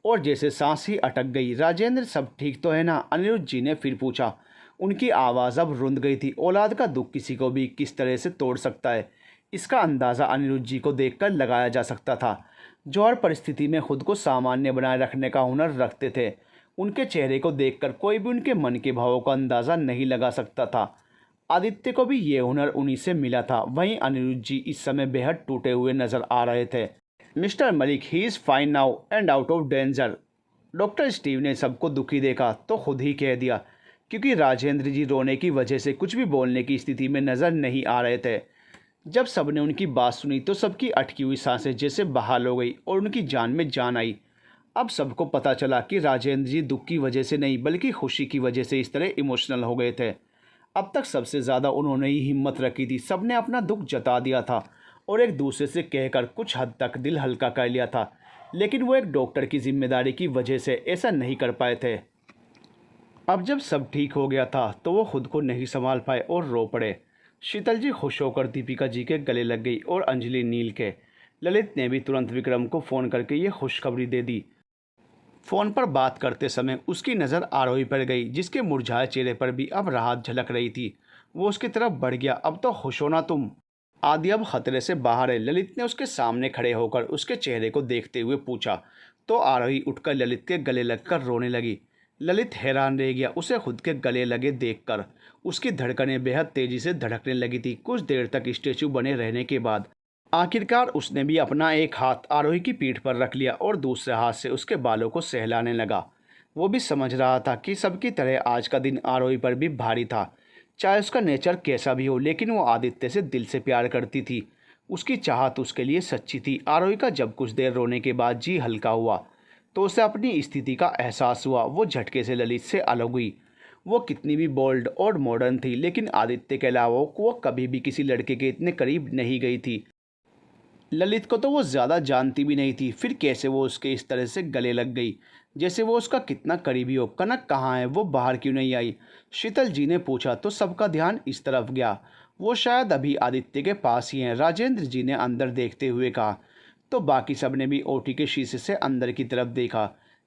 और जैसे सांस ही अटक गई। राजेंद्र, सब ठीक तो है ना? अनिरुद्ध जी ने फिर पूछा। उनकी आवाज़ अब रुंध गई थी। औलाद का दुख किसी को भी किस तरह से तोड़ सकता है, इसका अंदाज़ा अनिरुद्ध जी को देखकर लगाया जा सकता था, जो हर परिस्थिति में खुद को सामान्य बनाए रखने का हुनर रखते थे। उनके चेहरे को देखकर कोई भी उनके मन के भावों का अंदाज़ा नहीं लगा सकता था। आदित्य को भी ये हुनर उन्हीं से मिला था। वहीं अनिरुद्ध जी इस समय बेहद टूटे हुए नजर आ रहे थे। Mister Malik, he is fine now and out of danger. Doctor Steve ने सबको दुखी देखा तो खुद ही कह दिया, क्योंकि राजेंद्र जी रोने की वजह से कुछ भी बोलने की स्थिति में नज़र नहीं आ रहे थे। जब सबने उनकी बात सुनी तो सबकी अटकी हुई सांसें जैसे बहाल हो गई और उनकी जान में जान आई। अब सबको पता चला कि राजेंद्र जी दुख की वजह से नहीं, बल्कि खुशी की वजह से इस तरह इमोशनल हो गए थे। अब तक सबसे ज़्यादा उन्होंने ही हिम्मत रखी थी। सबने अपना दुख जता दिया था और एक दूसरे से कहकर कुछ हद तक दिल हल्का कर लिया था, लेकिन वो एक डॉक्टर की जिम्मेदारी की वजह से ऐसा नहीं कर पाए थे। अब जब सब ठीक हो गया था तो वो खुद को नहीं संभाल पाए और रो पड़े। शीतल जी खुश होकर दीपिका जी के गले लग गई और अंजलि नील के। ललित ने भी तुरंत विक्रम को फ़ोन करके ये खुशखबरी दे दी। फ़ोन पर बात करते समय उसकी नज़र आरोही पर गई, जिसके मुरझाए चेहरे पर भी अब राहत झलक रही थी। वो उसकी तरफ बढ़ गया। अब तो खुश हो ना तुम? आदि अब खतरे से बाहर है, ललित ने उसके सामने खड़े होकर उसके चेहरे को देखते हुए पूछा। तो आरोही उठकर ललित के गले लगकर रोने लगी। ललित हैरान रह गया उसे खुद के गले लगे देखकर। उसकी धड़कनें बेहद तेज़ी से धड़कने लगी थी। कुछ देर तक स्टेचू बने रहने के बाद आखिरकार उसने भी अपना एक हाथ आरोही की पीठ पर रख लिया और दूसरे हाथ से उसके बालों को सहलाने लगा। वो भी समझ रहा था कि सबकी तरह आज का दिन आरोही पर भी भारी था। चाहे उसका नेचर कैसा भी हो, लेकिन वो आदित्य से दिल से प्यार करती थी। उसकी चाहत उसके लिए सच्ची थी। आरोही का जब कुछ देर रोने के बाद जी हल्का हुआ तो उसे अपनी स्थिति का एहसास हुआ। वो झटके से ललित से अलग हुई। वो कितनी भी बोल्ड और मॉडर्न थी, लेकिन आदित्य के अलावा वो कभी भी किसी लड़के के इतने करीब नहीं गई थी। ललित को तो वो ज़्यादा जानती भी नहीं थी, फिर कैसे वो उसके इस तरह से गले लग गई जैसे वो उसका कितना करीबी हो। कनक कहाँ है, वो बाहर क्यों नहीं आई? शीतल जी ने पूछा तो सबका ध्यान इस तरफ गया। वो शायद अभी आदित्य के पास ही हैं, राजेंद्र जी ने अंदर देखते हुए कहा। तो बाकी सब ने भी ओटी के शीशे से अंदर की तरफ देखा।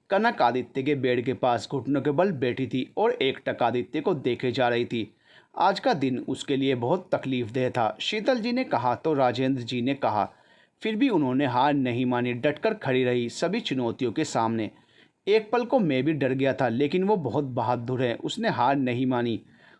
कनक आदित्य के बेड के पास घुटनों के बल बैठी थी और एकटक आदित्य को देखे जा रही थी। आज का दिन उसके लिए बहुत तकलीफदेह था, शीतल जी ने कहा तो राजेंद्र जी ने कहा। फिर भी उन्होंने हार नहीं मानी, डटकर खड़ी रही सभी चुनौतियों के सामने। एक पल को मैं भी डर गया था, लेकिन वो बहुत बहादुर है, उसने हार नहीं मानी।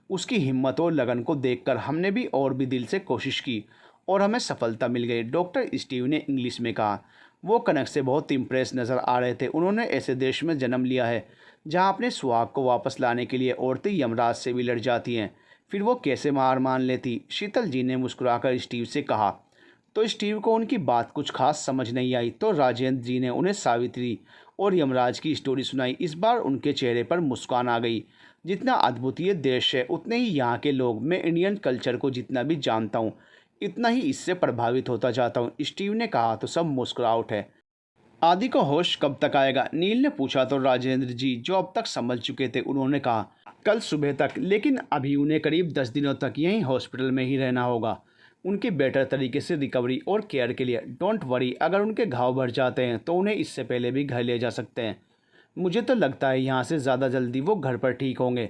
उसकी हिम्मत और लगन को देखकर हमने भी और भी दिल से कोशिश की और हमें सफलता मिल गई, डॉक्टर स्टीव ने इंग्लिश में कहा। वो कनक से बहुत इम्प्रेस नज़र आ रहे थे। उन्होंने ऐसे देश में जन्म लिया है जहाँ अपने सुहाग को वापस लाने के लिए औरतें यमराज से भी लड़ जाती हैं, फिर वो कैसे हार मान लेती? शीतल जी ने मुस्कुराकर स्टीव से कहा। तो स्टीव को उनकी बात कुछ खास समझ नहीं आई, तो राजेंद्र जी ने उन्हें सावित्री और यमराज की स्टोरी सुनाई। इस बार उनके चेहरे पर मुस्कान आ गई। जितना अद्भुत ये देश है, उतने ही यहाँ के लोग। मैं इंडियन कल्चर को जितना भी जानता हूँ, इतना ही इससे प्रभावित होता जाता हूँ, स्टीव ने कहा तो सब मुस्कुरा उठे। आदि को होश कब तक आएगा, नील ने पूछा तो राजेंद्र जी, जो अब तक समझ चुके थे, उन्होंने कहा कल सुबह तक, लेकिन अभी उन्हें करीब 10 दिनों तक यहीं हॉस्पिटल में ही रहना होगा उनकी बेटर तरीके से रिकवरी और केयर के लिए। डोंट वरी, अगर उनके घाव भर जाते हैं तो उन्हें इससे पहले भी घर ले जा सकते हैं। मुझे तो लगता है यहाँ से ज़्यादा जल्दी वो घर पर ठीक होंगे।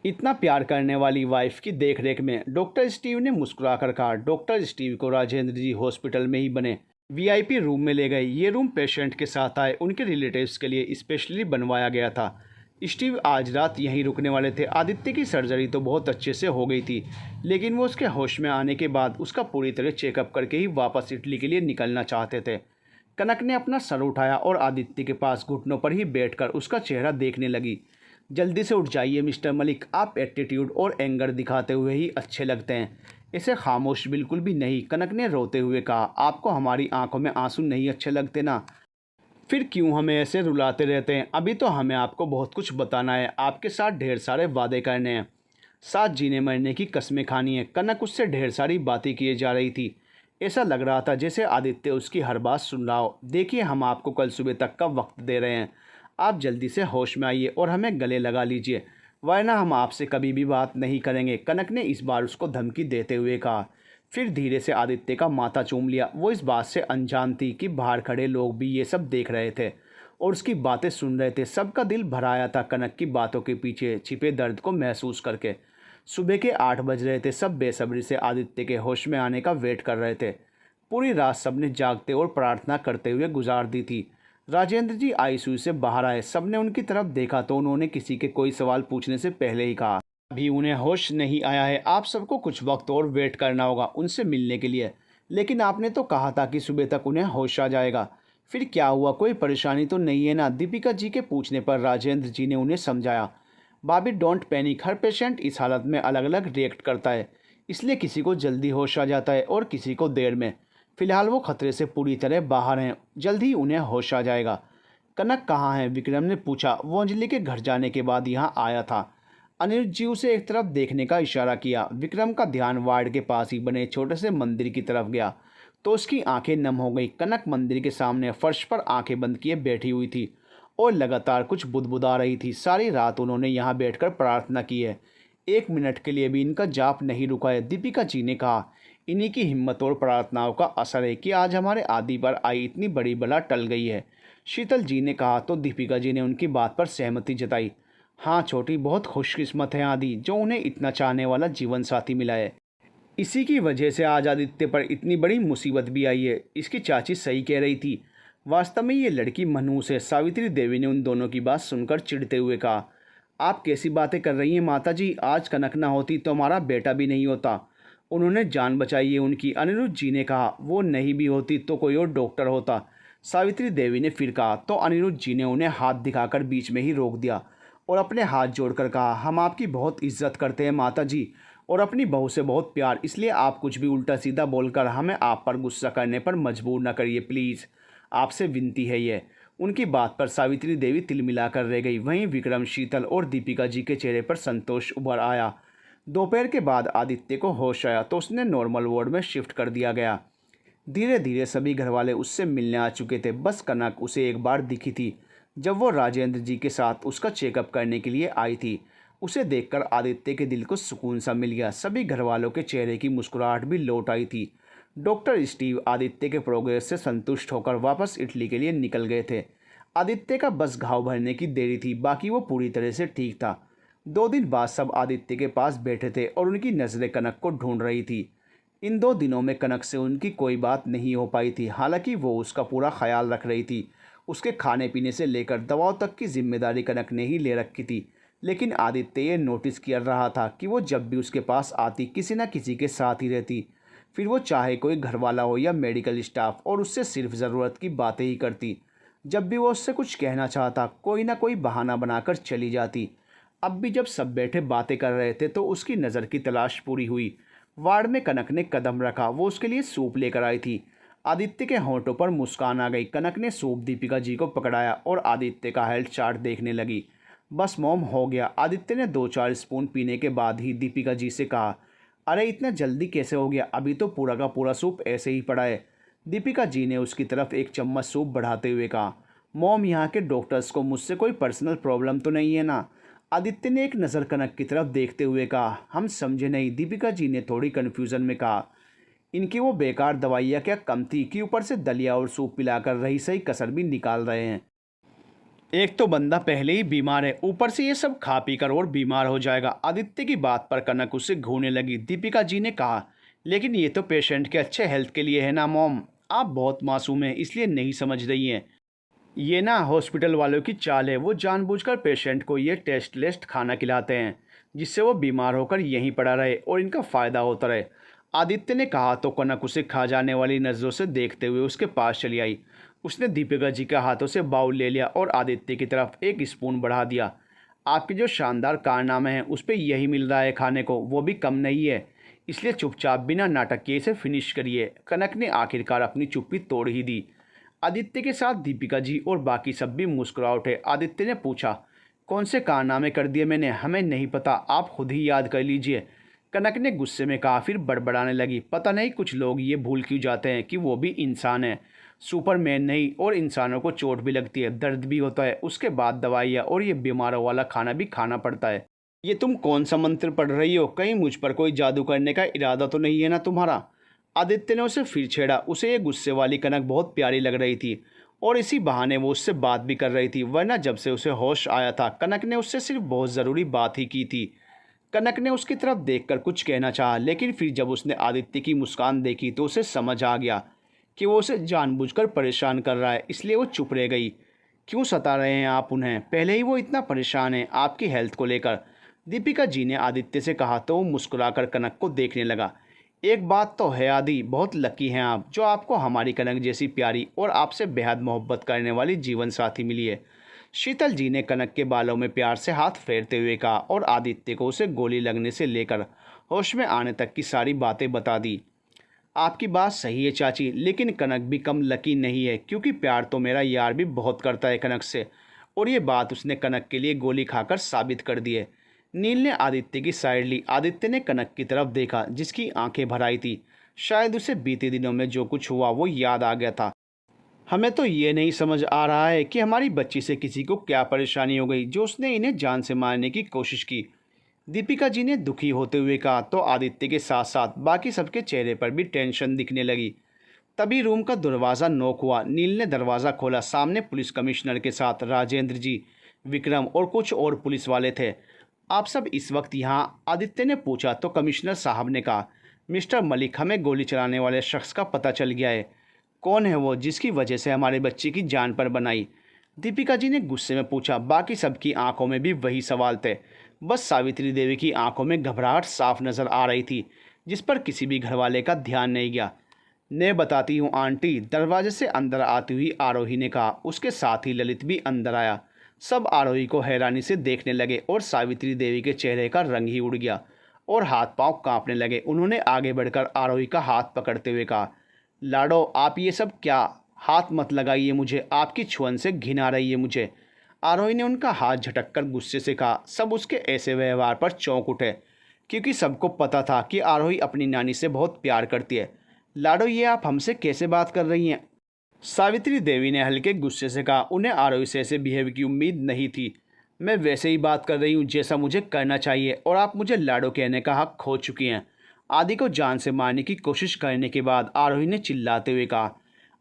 इतना प्यार करने वाली वाइफ की देखरेख में, डॉक्टर स्टीव ने मुस्कुराकर कहा। डॉक्टर स्टीव को राजेंद्र जी हॉस्पिटल में ही बने वीआईपी रूम में ले गए। ये रूम पेशेंट के साथ आए उनके रिलेटिव्स के लिए स्पेशली बनवाया गया था। स्टीव आज रात यहीं रुकने वाले थे। आदित्य की सर्जरी तो बहुत अच्छे से हो गई थी, लेकिन वो उसके होश में आने के बाद उसका पूरी तरह चेकअप करके ही वापस इटली के लिए निकलना चाहते थे। कनक ने अपना सर उठाया और आदित्य के पास घुटनों पर ही बैठकर उसका चेहरा देखने लगी। जल्दी से उठ जाइए मिस्टर मलिक, आप एटीट्यूड और एंगर दिखाते हुए ही अच्छे लगते हैं, ऐसे खामोश बिल्कुल भी नहीं, कनक ने रोते हुए कहा। आपको हमारी आंखों में आंसू नहीं अच्छे लगते ना? फिर क्यों हमें ऐसे रुलाते रहते हैं? अभी तो हमें आपको बहुत कुछ बताना है, आपके साथ ढेर सारे वादे करने हैं, साथ जीने मरने की कस्में खानी है। कनक उससे ढेर सारी बातें किए जा रही थी। ऐसा लग रहा था जैसे आदित्य उसकी हर बात सुन रहा हो। देखिए, हम आपको कल सुबह तक का वक्त दे रहे हैं, आप जल्दी से होश में आइए और हमें गले लगा लीजिए, वरना हम आपसे कभी भी बात नहीं करेंगे, कनक ने इस बार उसको धमकी देते हुए कहा। फिर धीरे से आदित्य का माथा चूम लिया। वो इस बात से अनजान थी कि बाहर खड़े लोग भी ये सब देख रहे थे और उसकी बातें सुन रहे थे। सबका दिल भर आया था कनक की बातों के पीछे छिपे दर्द को महसूस करके। सुबह के 8 बज रहे थे। सब बेसब्री से आदित्य के होश में आने का वेट कर रहे थे। पूरी रात सबने जागते और प्रार्थना करते हुए गुजार दी थी। राजेंद्र जी आईसीयू से बाहर आए। सबने उनकी तरफ देखा तो उन्होंने किसी के कोई सवाल पूछने से पहले ही कहा, अभी उन्हें होश नहीं आया है, आप सबको कुछ वक्त और वेट करना होगा उनसे मिलने के लिए। लेकिन आपने तो कहा था कि सुबह तक उन्हें होश आ जाएगा। फिर क्या हुआ, कोई परेशानी तो नहीं है ना? दीपिका जी के पूछने पर राजेंद्र जी ने उन्हें समझाया। भाभी डोंट पैनिक, हर पेशेंट इस हालत में अलग अलग रिएक्ट करता है, इसलिए किसी को जल्दी होश आ जाता है और किसी को देर में। फिलहाल वो खतरे से पूरी तरह बाहर हैं, जल्द ही उन्हें होश आ जाएगा। कनक कहाँ है, विक्रम ने पूछा। वो अंजलि के घर जाने के बाद यहाँ आया था। अनिरुद्ध जी उसे एक तरफ देखने का इशारा किया। विक्रम का ध्यान वार्ड के पास ही बने छोटे से मंदिर की तरफ गया तो उसकी आंखें नम हो गई। कनक मंदिर के सामने फर्श पर आंखें बंद किए बैठी हुई थी और लगातार कुछ बुदबुदा रही थी। सारी रात उन्होंने यहाँ बैठकर प्रार्थना की है, 1 मिनट के लिए भी इनका जाप नहीं रुका है। दीपिका जी ने कहा, इन्हीं की हिम्मत और प्रार्थनाओं का असर है कि आज हमारे आदि पर आई इतनी बड़ी बला टल गई है। शीतल जी ने कहा तो दीपिका जी ने उनकी बात पर सहमति जताई। हाँ छोटी, बहुत खुशकिस्मत है आदि जो उन्हें इतना चाहने वाला जीवन साथी मिला है। इसी की वजह से आज आदित्य पर इतनी बड़ी मुसीबत भी आई है। इसकी चाची सही कह रही थी, वास्तव में ये लड़की मनहूस है। सावित्री देवी ने उन दोनों की बात सुनकर चिढ़ते हुए कहा, आप कैसी बातें कर रही हैं माता जी? आज कनक ना होती तो हमारा बेटा भी नहीं होता, उन्होंने जान बचाई है उनकी। अनिरुद्ध जी ने कहा, वो नहीं भी होती तो कोई और डॉक्टर होता, सावित्री देवी ने फिर कहा। तो अनिरुद्ध जी ने उन्हें हाथ दिखाकर बीच में ही रोक दिया और अपने हाथ जोड़कर कहा, हम आपकी बहुत इज्जत करते हैं माता जी, और अपनी बहू से बहुत प्यार, इसलिए आप कुछ भी उल्टा सीधा बोलकर हमें आप पर गुस्सा करने पर मजबूर न करिए प्लीज़, आपसे विनती है ये। उनकी बात पर सावित्री देवी तिलमिलाकर रह गई। वहीं विक्रम, शीतल और दीपिका जी के चेहरे पर संतोष उभर आया। दोपहर के बाद आदित्य को होश आया तो उसने नॉर्मल वार्ड में शिफ्ट कर दिया गया। धीरे धीरे सभी घरवाले उससे मिलने आ चुके थे। बस कनक उसे एक बार दिखी थी, जब वो राजेंद्र जी के साथ उसका चेकअप करने के लिए आई थी। उसे देखकर आदित्य के दिल को सुकून सा मिल गया। सभी घरवालों के चेहरे की मुस्कुराहट भी लौट आई थी। डॉक्टर स्टीव आदित्य के प्रोग्रेस से संतुष्ट होकर वापस इटली के लिए निकल गए थे। आदित्य का बस घाव भरने की देरी थी, बाकी वो पूरी तरह से ठीक था। 2 दिन बाद सब आदित्य के पास बैठे थे और उनकी नज़रें कनक को ढूंढ रही थी। इन 2 दिनों में कनक से उनकी कोई बात नहीं हो पाई थी। हालांकि वो उसका पूरा ख्याल रख रही थी। उसके खाने पीने से लेकर दवाओं तक की जिम्मेदारी कनक ने ही ले रखी थी। लेकिन आदित्य ये नोटिस कर रहा था कि वो जब भी उसके पास आती किसी न किसी के साथ ही रहती। फिर वो चाहे कोई घरवाला हो या मेडिकल स्टाफ, और उससे सिर्फ ज़रूरत की बातें ही करती। जब भी वो उससे कुछ कहना चाहता कोई ना कोई बहाना बनाकर चली जाती। अब भी जब सब बैठे बातें कर रहे थे तो उसकी नज़र की तलाश पूरी हुई। वार्ड में कनक ने कदम रखा। वो उसके लिए सूप लेकर आई थी। आदित्य के होंठों पर मुस्कान आ गई। कनक ने सूप दीपिका जी को पकड़ाया और आदित्य का हेल्थ चार्ट देखने लगी। बस मॉम, हो गया। आदित्य ने 2-4 स्पून पीने के बाद ही दीपिका जी से कहा, अरे इतना जल्दी कैसे हो गया, अभी तो पूरा का पूरा सूप ऐसे ही पड़ा है। दीपिका जी ने उसकी तरफ एक चम्मच सूप बढ़ाते हुए कहा, मॉम, यहाँ के डॉक्टर्स को मुझसे कोई पर्सनल प्रॉब्लम तो नहीं है ना? आदित्य ने एक नज़र कनक की तरफ देखते हुए कहा, हम समझे नहीं। दीपिका जी ने थोड़ी कन्फ्यूज़न में कहा, इनकी वो बेकार दवाइयाँ क्या कम थी कि ऊपर से दलिया और सूप पिलाकर रही सही कसर भी निकाल रहे हैं। एक तो बंदा पहले ही बीमार है, ऊपर से ये सब खा पी कर और बीमार हो जाएगा। आदित्य की बात पर कनक उससे घूरने लगी। दीपिका जी ने कहा, लेकिन ये तो पेशेंट के अच्छे हेल्थ के लिए है ना मॉम, आप बहुत मासूम हैं इसलिए नहीं समझ रही हैं। ये ना हॉस्पिटल वालों की चाल है, वो जानबूझकर पेशेंट को ये टेस्ट लेस्ट खाना खिलाते हैं जिससे वो बीमार होकर यहीं पड़ा रहे और इनका फ़ायदा होता रहे। आदित्य ने कहा तो कनक उसे खा जाने वाली नज़रों से देखते हुए उसके पास चली आई। उसने दीपिका जी के हाथों से बाउल ले लिया और आदित्य की तरफ एक स्पून बढ़ा दिया। आपके जो शानदार कारनामे हैं उस पर यही मिल रहा है खाने को, वो भी कम नहीं है, इसलिए चुपचाप बिना नाटक से फिनिश करिए। कनक ने आखिरकार अपनी चुप्पी तोड़ ही दी। आदित्य के साथ दीपिका जी और बाकी सब भी मुस्कुरा उठे। आदित्य ने पूछा, कौन से कारनामे कर दिए मैंने? हमें नहीं पता, आप खुद ही याद कर लीजिए। कनक ने गुस्से में कहा, फिर बड़बड़ाने लगी, पता नहीं कुछ लोग ये भूल क्यों जाते हैं कि वो भी इंसान है, सुपरमैन नहीं। और इंसानों को चोट भी लगती है, दर्द भी होता है, उसके बाद दवाइयाँ और ये बीमारों वाला खाना भी खाना पड़ता है। ये तुम कौन सा मंत्र पढ़ रही हो? कहीं मुझ पर कोई जादू करने का इरादा तो नहीं है ना तुम्हारा? आदित्य ने उसे फिर छेड़ा। उसे ये गुस्से वाली कनक बहुत प्यारी लग रही थी और इसी बहाने वो उससे बात भी कर रही थी, वरना जब से उसे होश आया था कनक ने उससे सिर्फ बहुत ज़रूरी बात ही की थी। कनक ने उसकी तरफ देखकर कुछ कहना चाहा, लेकिन फिर जब उसने आदित्य की मुस्कान देखी तो उसे समझ आ गया कि वो उसे जानबूझकर परेशान कर रहा है, इसलिए वो चुप रह गई। क्यों सता रहे हैं आप उन्हें? पहले ही वो इतना परेशान है आपकी हेल्थ को लेकर, दीपिका जी ने आदित्य से कहा तो वो मुस्कुराकर कनक को देखने लगा। एक बात तो है आदि, बहुत लकी हैं आप जो आपको हमारी कनक जैसी प्यारी और आपसे बेहद मोहब्बत करने वाली जीवन साथी मिली है। शीतल जी ने कनक के बालों में प्यार से हाथ फेरते हुए कहा और आदित्य को उसे गोली लगने से लेकर होश में आने तक की सारी बातें बता दी। आपकी बात सही है चाची, लेकिन कनक भी कम लकी नहीं है, क्योंकि प्यार तो मेरा यार भी बहुत करता है कनक से, और ये बात उसने कनक के लिए गोली खाकर साबित कर दी है। नील ने आदित्य की साइड ली। आदित्य ने कनक की तरफ देखा जिसकी आंखें भर आई थी। शायद उसे बीते दिनों में जो कुछ हुआ वो याद आ गया था। हमें तो ये नहीं समझ आ रहा है कि हमारी बच्ची से किसी को क्या परेशानी हो गई जो उसने इन्हें जान से मारने की कोशिश की, दीपिका जी ने दुखी होते हुए कहा तो आदित्य के साथ साथ बाकी सबके चेहरे पर भी टेंशन दिखने लगी। तभी रूम का दरवाज़ा नॉक हुआ। नील ने दरवाज़ा खोला। सामने पुलिस कमिश्नर के साथ राजेंद्र जी, विक्रम और कुछ और पुलिस वाले थे। आप सब इस वक्त यहाँ? आदित्य ने पूछा तो कमिश्नर साहब ने कहा, मिस्टर मलिक, हमें गोली चलाने वाले शख्स का पता चल गया है। कौन है वो जिसकी वजह से हमारे बच्चे की जान पर बनाई? दीपिका जी ने गुस्से में पूछा। बाकी सबकी आंखों में भी वही सवाल थे। बस सावित्री देवी की आंखों में घबराहट साफ नज़र आ रही थी, जिस पर किसी भी घरवाले का ध्यान नहीं गया। मैं बताती हूँ आंटी, दरवाजे से अंदर आती हुई आरोही ने कहा। उसके साथ ही ललित भी अंदर आया। सब आरोही को हैरानी से देखने लगे और सावित्री देवी के चेहरे का रंग ही उड़ गया। और हाथ पांव कांपने लगे। उन्होंने आगे बढ़कर आरोही का हाथ पकड़ते हुए कहा, लाडो आप ये सब क्या, हाथ मत लगाइए मुझे, आपकी छुअन से घिन आ रही है मुझे। आरोही ने उनका हाथ झटक कर गुस्से से कहा। सब उसके ऐसे व्यवहार पर चौंक उठे, क्योंकि सबको पता था कि आरोही अपनी नानी से बहुत प्यार करती है। लाडो ये आप हमसे कैसे बात कर रही हैं? सावित्री देवी ने हल्के गुस्से से कहा। उन्हें आरोही से ऐसे बिहेव की उम्मीद नहीं थी। मैं वैसे ही बात कर रही हूँ जैसा मुझे करना चाहिए, और आप मुझे लाडो कहने का हक खो चुकी हैं। आदि को जान से मारने की कोशिश करने के बाद आरोही ने चिल्लाते हुए कहा,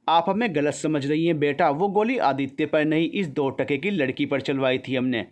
आप हमें गलत समझ रही हैं बेटा, वो गोली आदित्य पर नहीं, इस 2 टके की लड़की पर चलवाई थी हमने।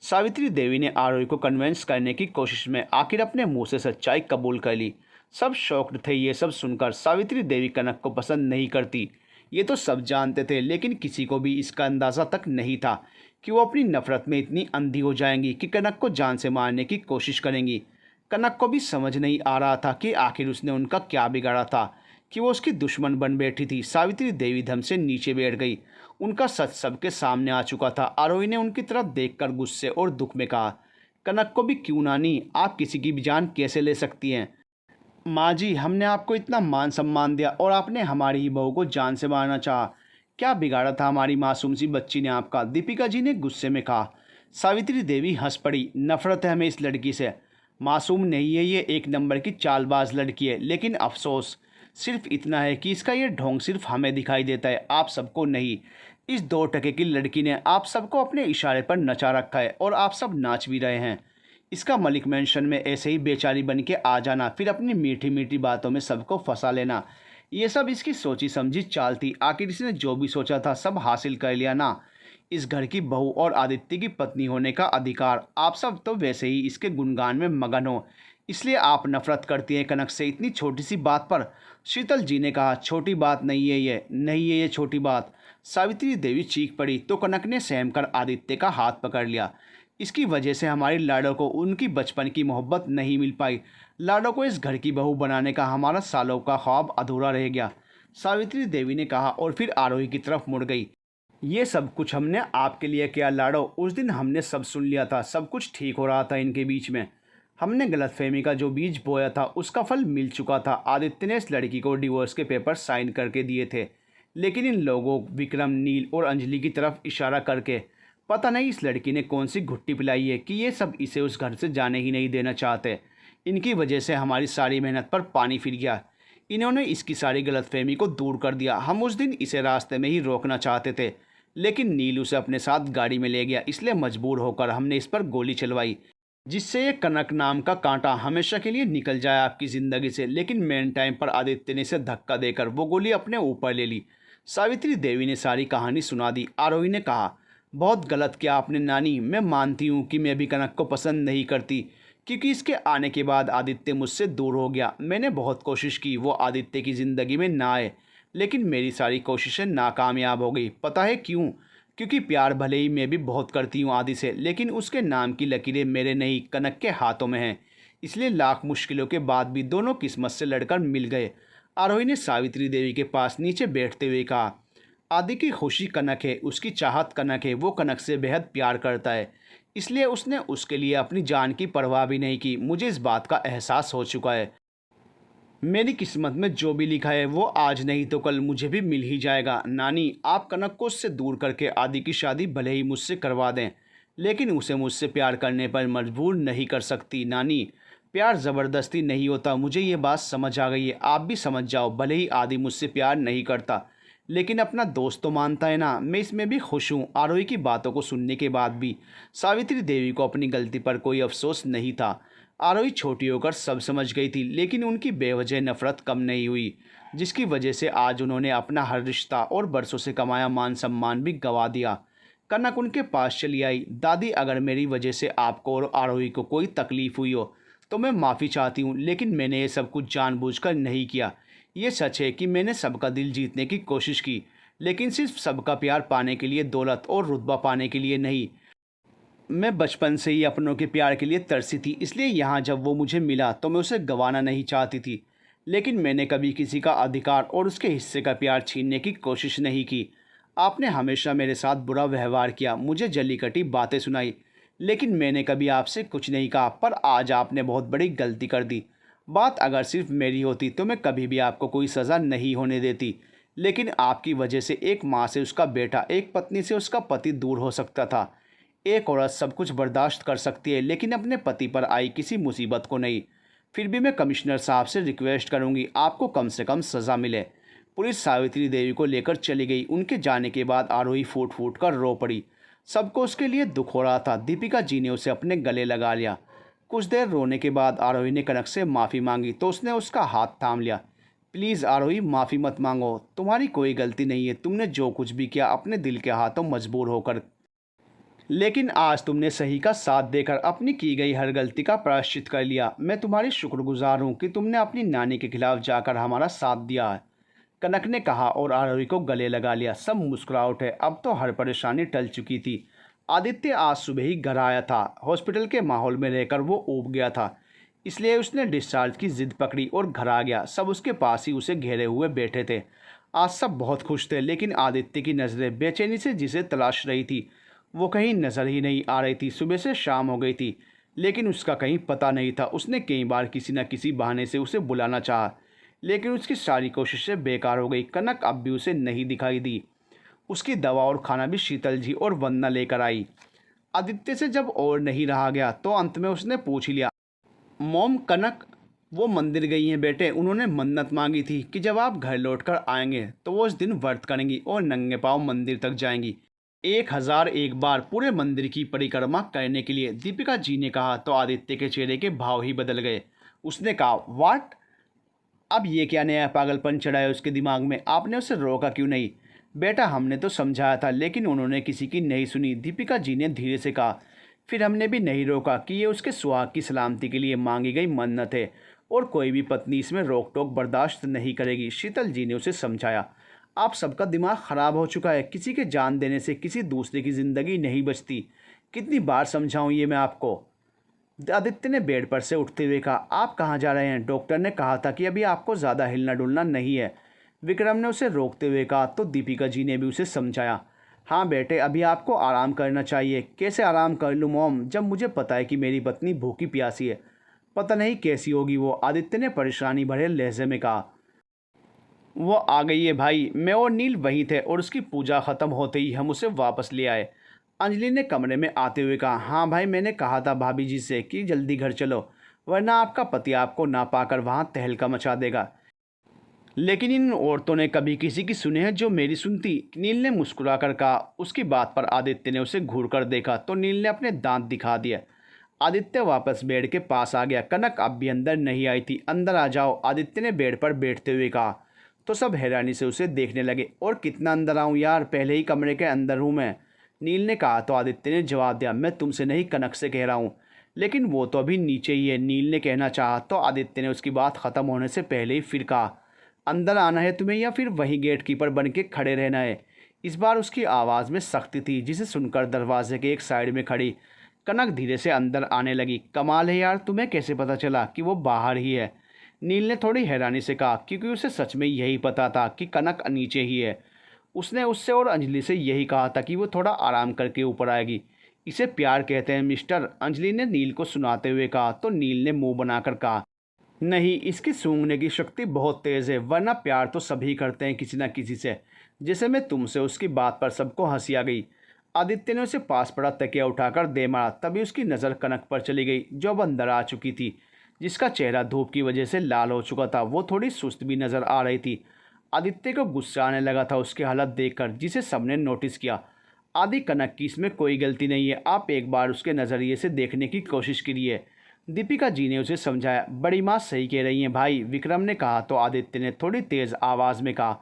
सावित्री देवी ने आरोही को कन्विंस करने की कोशिश में आखिर अपने मुंह से सच्चाई कबूल कर ली। सब शॉक्ड थे ये सब सुनकर। सावित्री देवी कनक को पसंद नहीं करती, ये तो सब जानते थे, लेकिन किसी को भी इसका अंदाज़ा तक नहीं था कि वो अपनी नफरत में इतनी अंधी हो जाएंगी कि कनक को जान से मारने की कोशिश करेंगी। कनक को भी समझ नहीं आ रहा था कि आखिर उसने उनका क्या बिगाड़ा था कि वो उसकी दुश्मन बन बैठी थी। सावित्री देवी धम से नीचे बैठ गई। उनका सच सबके सामने आ चुका था। आरोही ने उनकी तरफ देखकर गुस्से और दुख में कहा, कनक को भी क्यों नानी, आप किसी की भी जान कैसे ले सकती हैं? माँ जी, हमने आपको इतना मान सम्मान दिया और आपने हमारी ही बहू को जान से मारना चाहा। क्या बिगाड़ा था हमारी मासूम सी बच्ची ने आपका? दीपिका जी ने गुस्से में कहा। सावित्री देवी हंस पड़ी। नफरत है हमें इस लड़की से। मासूम नहीं है ये, एक नंबर की चालबाज लड़की है, लेकिन अफसोस सिर्फ इतना है कि इसका ये ढोंग सिर्फ हमें दिखाई देता है, आप सबको नहीं। इस 2 टके की लड़की ने आप सबको अपने इशारे पर नचा रखा है और आप सब नाच भी रहे हैं। इसका मलिक मेंशन में ऐसे ही बेचारी बन के आ जाना, फिर अपनी मीठी मीठी बातों में सबको फंसा लेना, ये सब इसकी सोची समझी चाल थी। आखिर इसने जो भी सोचा था सब हासिल कर लिया ना, इस घर की बहू और आदित्य की पत्नी होने का अधिकार। आप सब तो वैसे ही इसके गुणगान में मगन हो, इसलिए आप नफरत करती हैं कनक से इतनी छोटी सी बात पर। शीतल जी ने कहा, छोटी बात नहीं है ये, नहीं है ये छोटी बात। सावित्री देवी चीख पड़ी तो कनक ने सहम कर आदित्य का हाथ पकड़ लिया। इसकी वजह से हमारी लाडो को उनकी बचपन की मोहब्बत नहीं मिल पाई। लाडो को इस घर की बहू बनाने का हमारा सालों का ख्वाब अधूरा रह गया, सावित्री देवी ने कहा, और फिर आरोही की तरफ मुड़ गई। ये सब कुछ हमने आपके लिए किया लाडो, उस दिन हमने सब सुन लिया था, सब कुछ ठीक हो रहा था इनके बीच में। हमने गलतफहमी का जो बीज बोया था उसका फल मिल चुका था। आदित्य ने इस लड़की को डिवोर्स के पेपर साइन करके दिए थे, लेकिन इन लोगों विक्रम, नील और अंजलि की तरफ इशारा करके पता नहीं इस लड़की ने कौन सी घुट्टी पिलाई है कि ये सब इसे उस घर से जाने ही नहीं देना चाहते। इनकी वजह से हमारी सारी मेहनत पर पानी फिर गया। इन्होंने इसकी सारी गलतफहमी को दूर कर दिया। हम उस दिन इसे रास्ते में ही रोकना चाहते थे, लेकिन नील उसे अपने साथ गाड़ी में ले गया, इसलिए मजबूर होकर हमने इस पर गोली चलवाई, जिससे ये कनक नाम का कांटा हमेशा के लिए निकल जाए आपकी ज़िंदगी से। लेकिन मेन टाइम पर आदित्य ने इसे धक्का देकर वो गोली अपने ऊपर ले ली। सावित्री देवी ने सारी कहानी सुना दी। आरोही ने कहा, बहुत गलत किया आपने नानी, मैं मानती हूँ कि मैं भी कनक को पसंद नहीं करती, क्योंकि इसके आने के बाद आदित्य मुझसे दूर हो गया। मैंने बहुत कोशिश की वो आदित्य की ज़िंदगी में ना आए, लेकिन मेरी सारी कोशिशें नाकामयाब हो गई। पता है क्यों? क्योंकि प्यार भले ही मैं भी बहुत करती हूँ आदि से, लेकिन उसके नाम की लकीरें मेरे नहीं कनक के हाथों में हैं। इसलिए लाख मुश्किलों के बाद भी दोनों किस्मत से लड़कर मिल गए। आरोही ने सावित्री देवी के पास नीचे बैठते हुए कहा, आदि की खुशी कनक है, उसकी चाहत कनक है, वो कनक से बेहद प्यार करता है, इसलिए उसने उसके लिए अपनी जान की परवाह भी नहीं की। मुझे इस बात का एहसास हो चुका है। मेरी किस्मत में जो भी लिखा है वो आज नहीं तो कल मुझे भी मिल ही जाएगा। नानी, आप कनक को उससे दूर करके आदि की शादी भले ही मुझसे करवा दें, लेकिन उसे मुझसे प्यार करने पर मजबूर नहीं कर सकती। नानी, प्यार ज़बरदस्ती नहीं होता, मुझे ये बात समझ आ गई है, आप भी समझ जाओ। भले ही आदि मुझसे प्यार नहीं करता, लेकिन अपना दोस्त तो मानता है ना, मैं इसमें भी खुश हूँ। आरोही की बातों को सुनने के बाद भी सावित्री देवी को अपनी गलती पर कोई अफसोस नहीं था। आरोही छोटी होकर सब समझ गई थी, लेकिन उनकी बेवजह नफरत कम नहीं हुई, जिसकी वजह से आज उन्होंने अपना हर रिश्ता और बरसों से कमाया मान सम्मान भी गंवा दिया। कनक उनके पास चली आई। दादी, अगर मेरी वजह से आपको और आरोही को कोई तकलीफ़ हुई हो तो मैं माफ़ी चाहती हूँ, लेकिन मैंने ये सब कुछ जानबूझकर नहीं किया। ये सच है कि मैंने सबका दिल जीतने की कोशिश की, लेकिन सिर्फ सबका प्यार पाने के लिए, दौलत और रुतबा पाने के लिए नहीं। मैं बचपन से ही अपनों के प्यार के लिए तरसी थी, इसलिए यहाँ जब वो मुझे मिला तो मैं उसे गंवाना नहीं चाहती थी। लेकिन मैंने कभी किसी का अधिकार और उसके हिस्से का प्यार छीनने की कोशिश नहीं की। आपने हमेशा मेरे साथ बुरा व्यवहार किया, मुझे जली कटी बातें सुनाई, लेकिन मैंने कभी आपसे कुछ नहीं कहा, पर आज आपने बहुत बड़ी गलती कर दी। बात अगर सिर्फ मेरी होती तो मैं कभी भी आपको कोई सज़ा नहीं होने देती, लेकिन आपकी वजह से एक माँ से उसका बेटा, एक पत्नी से उसका पति दूर हो सकता था। एक औरत सब कुछ बर्दाश्त कर सकती है, लेकिन अपने पति पर आई किसी मुसीबत को नहीं। फिर भी मैं कमिश्नर साहब से रिक्वेस्ट करूंगी, आपको कम से कम सज़ा मिले। पुलिस सावित्री देवी को लेकर चली गई। उनके जाने के बाद आरोही फूट फूट कर रो पड़ी। सबको उसके लिए दुख हो रहा था। दीपिका जी ने उसे अपने गले लगा लिया। कुछ देर रोने के बाद आरोही ने कनक से माफ़ी मांगी तो उसने उसका हाथ थाम लिया। प्लीज़ आरोही, माफ़ी मत मांगो, तुम्हारी कोई गलती नहीं है। तुमने जो कुछ भी किया अपने दिल के हाथों मजबूर होकर, लेकिन आज तुमने सही का साथ देकर अपनी की गई हर गलती का प्रायश्चित कर लिया। मैं तुम्हारी शुक्रगुजार हूँ कि तुमने अपनी नानी के खिलाफ जाकर हमारा साथ दिया है, कनक ने कहा और आरोही को गले लगा लिया। सब मुस्कुरा उठे। अब तो हर परेशानी टल चुकी थी। आदित्य आज सुबह ही घर आया था। हॉस्पिटल के माहौल में रहकर वो ऊब गया था, इसलिए उसने डिस्चार्ज की जिद पकड़ी और घर आ गया। सब उसके पास ही उसे घेरे हुए बैठे थे। आज सब बहुत खुश थे, लेकिन आदित्य की नज़रें बेचैनी से जिसे तलाश रही थी वो कहीं नज़र ही नहीं आ रही थी। सुबह से शाम हो गई थी, लेकिन उसका कहीं पता नहीं था। उसने कई बार किसी न किसी बहाने से उसे बुलाना चाहा, लेकिन उसकी सारी कोशिशें बेकार हो गई। कनक अब भी उसे नहीं दिखाई दी। उसकी दवा और खाना भी शीतल जी और वंदना लेकर आई। आदित्य से जब और नहीं रहा गया तो अंत में उसने पूछ ही लिया, मोम कनक, वो मंदिर गई हैं बेटे। उन्होंने मन्नत मांगी थी कि जब आप घर लौटकर आएंगे तो वो उस दिन व्रत करेंगी और नंगे पाँव मंदिर तक जाएंगी, 1001 बार पूरे मंदिर की परिक्रमा करने के लिए। दीपिका जी ने कहा तो आदित्य के चेहरे के भाव ही बदल गए। उसने कहा, वाट, अब ये क्या नया पागलपन चढ़ा है उसके दिमाग में? आपने उसे रोका क्यों नहीं? बेटा, हमने तो समझाया था, लेकिन उन्होंने किसी की नहीं सुनी, दीपिका जी ने धीरे से कहा। फिर हमने भी नहीं रोका कि ये उसके सुहाग की सलामती के लिए मांगी गई मन्नत है और कोई भी पत्नी इसमें रोक टोक बर्दाश्त नहीं करेगी। शीतल जी ने उसे समझाया। आप सबका दिमाग ख़राब हो चुका है। किसी के जान देने से किसी दूसरे की ज़िंदगी नहीं बचती। कितनी बार समझाऊं ये मैं आपको? आदित्य ने बेड पर से उठते हुए कहा, आप कहाँ जा रहे हैं? डॉक्टर ने कहा था कि अभी आपको ज़्यादा हिलना डुलना नहीं है। विक्रम ने उसे रोकते हुए कहा तो दीपिका जी ने भी उसे समझाया। हाँ बेटे, अभी आपको आराम करना चाहिए। कैसे आराम कर लूँ मॉम, जब मुझे पता है कि मेरी पत्नी भूखी प्यासी है? पता नहीं कैसी होगी वो, आदित्य ने परेशानी भरे लहजे में कहा। वो आ गई है भाई। मैं और नील वहीं थे और उसकी पूजा ख़त्म होते ही हम उसे वापस ले आए। अंजलि ने कमरे में आते हुए कहा, हाँ भाई, मैंने कहा था भाभी जी से कि जल्दी घर चलो, वरना आपका पति आपको ना पाकर वहाँ तहलका मचा देगा। लेकिन इन औरतों ने कभी किसी की सुनी है जो मेरी सुनती? नील ने मुस्कुरा कर कहा। उसकी बात पर आदित्य ने उसे घूर कर देखा तो नील ने अपने दांत दिखा दिया। आदित्य वापस बेड के पास आ गया। कनक अब भी अंदर नहीं आई थी। अंदर आ जाओ, आदित्य ने बेड पर बैठते हुए कहा तो सब हैरानी से उसे देखने लगे। और कितना अंदर आऊँ यार, पहले ही कमरे के अंदर हूँ मैं, नील ने कहा तो आदित्य ने जवाब दिया, मैं तुमसे नहीं कनक से कह रहा हूँ, लेकिन वो तो अभी नीचे ही है। नील ने कहना चाहा तो आदित्य ने उसकी बात ख़त्म होने से पहले ही फिर कहा, अंदर आना है तुम्हें या फिर वहीं गेट कीपर बन के खड़े रहना है? इस बार उसकी आवाज़ में सख्ती थी, जिसे सुनकर दरवाजे के एक साइड में खड़ी कनक धीरे से अंदर आने लगी। कमाल है यार, तुम्हें कैसे पता चला कि वो बाहर ही है? नील ने थोड़ी हैरानी से कहा, क्योंकि उसे सच में यही पता था कि कनक नीचे ही है। उसने उससे और अंजलि से यही कहा था कि वो थोड़ा आराम करके ऊपर आएगी। इसे प्यार कहते हैं मिस्टर, अंजलि ने नील को सुनाते हुए कहा तो नील ने मुंह बनाकर कहा, नहीं, इसकी सूंघने की शक्ति बहुत तेज़ है, वरना प्यार तो सभी करते हैं किसी न किसी से, जैसे मैं तुमसे। उसकी बात पर सबको हंसी आ गई। आदित्य ने उसे पास पड़ा तकिया उठाकर दे मारा। तभी उसकी नज़र कनक पर चली गई, जो अब अंदर आ चुकी थी, जिसका चेहरा धूप की वजह से लाल हो चुका था। वो थोड़ी सुस्त भी नज़र आ रही थी। आदित्य को गुस्सा आने लगा था उसकी हालत देखकर, जिसे सबने नोटिस किया। आदि, कनक की इसमें कोई गलती नहीं है, आप एक बार उसके नज़रिए से देखने की कोशिश करिए। दीपिका जी ने उसे समझाया। बड़ी माँ सही कह रही हैं भाई, विक्रम ने कहा तो आदित्य ने थोड़ी तेज़ आवाज़ में कहा,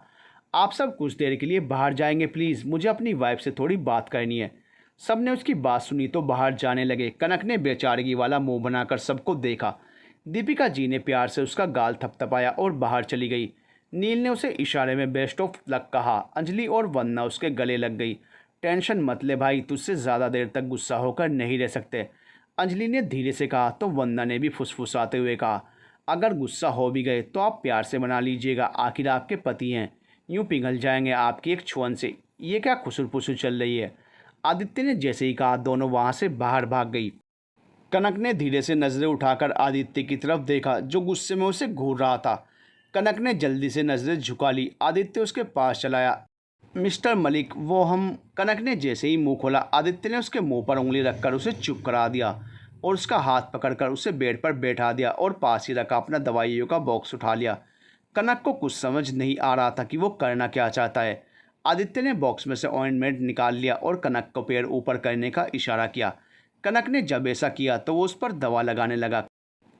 आप सब कुछ देर के लिए बाहर जाएंगे प्लीज़, मुझे अपनी वाइफ से थोड़ी बात करनी है। सब ने उसकी बात सुनी तो बाहर जाने लगे। कनक ने बेचारगी वाला मुंह बनाकर सबको देखा। दीपिका जी ने प्यार से उसका गाल थपथपाया और बाहर चली गई। नील ने उसे इशारे में बेस्ट ऑफ लक कहा। अंजलि और वंदना उसके गले लग गई। टेंशन मत ले भाई, तुझसे ज़्यादा देर तक गुस्सा होकर नहीं रह सकते, अंजलि ने धीरे से कहा तो वंदना ने भी फुसफुसाते हुए कहा, अगर गुस्सा हो भी गए तो आप प्यार से मना लीजिएगा, आखिर आपके पति हैं, यूं पिघल जाएंगे आपकी एक छुअन से। ये क्या खुसुर पुसुर चल रही है? आदित्य ने जैसे ही कहा दोनों वहाँ से बाहर भाग गई। कनक ने धीरे से नज़रें उठाकर आदित्य की तरफ देखा जो गुस्से में उसे घूर रहा था। कनक ने जल्दी से नज़रें झुका ली। आदित्य उसके पास चलाया। मिस्टर मलिक वो हम। कनक ने जैसे ही मुंह खोला आदित्य ने उसके मुंह पर उंगली रखकर उसे चुप करा दिया और उसका हाथ पकड़कर उसे बेड पर बैठा दिया और पास ही रखा अपना दवाइयों का बॉक्स उठा लिया। कनक को कुछ समझ नहीं आ रहा था कि वो करना क्या चाहता है। आदित्य ने बॉक्स में से ऑइंटमेंट निकाल लिया और कनक को पैर ऊपर करने का इशारा किया। कनक ने जब ऐसा किया तो वो उस पर दवा लगाने लगा।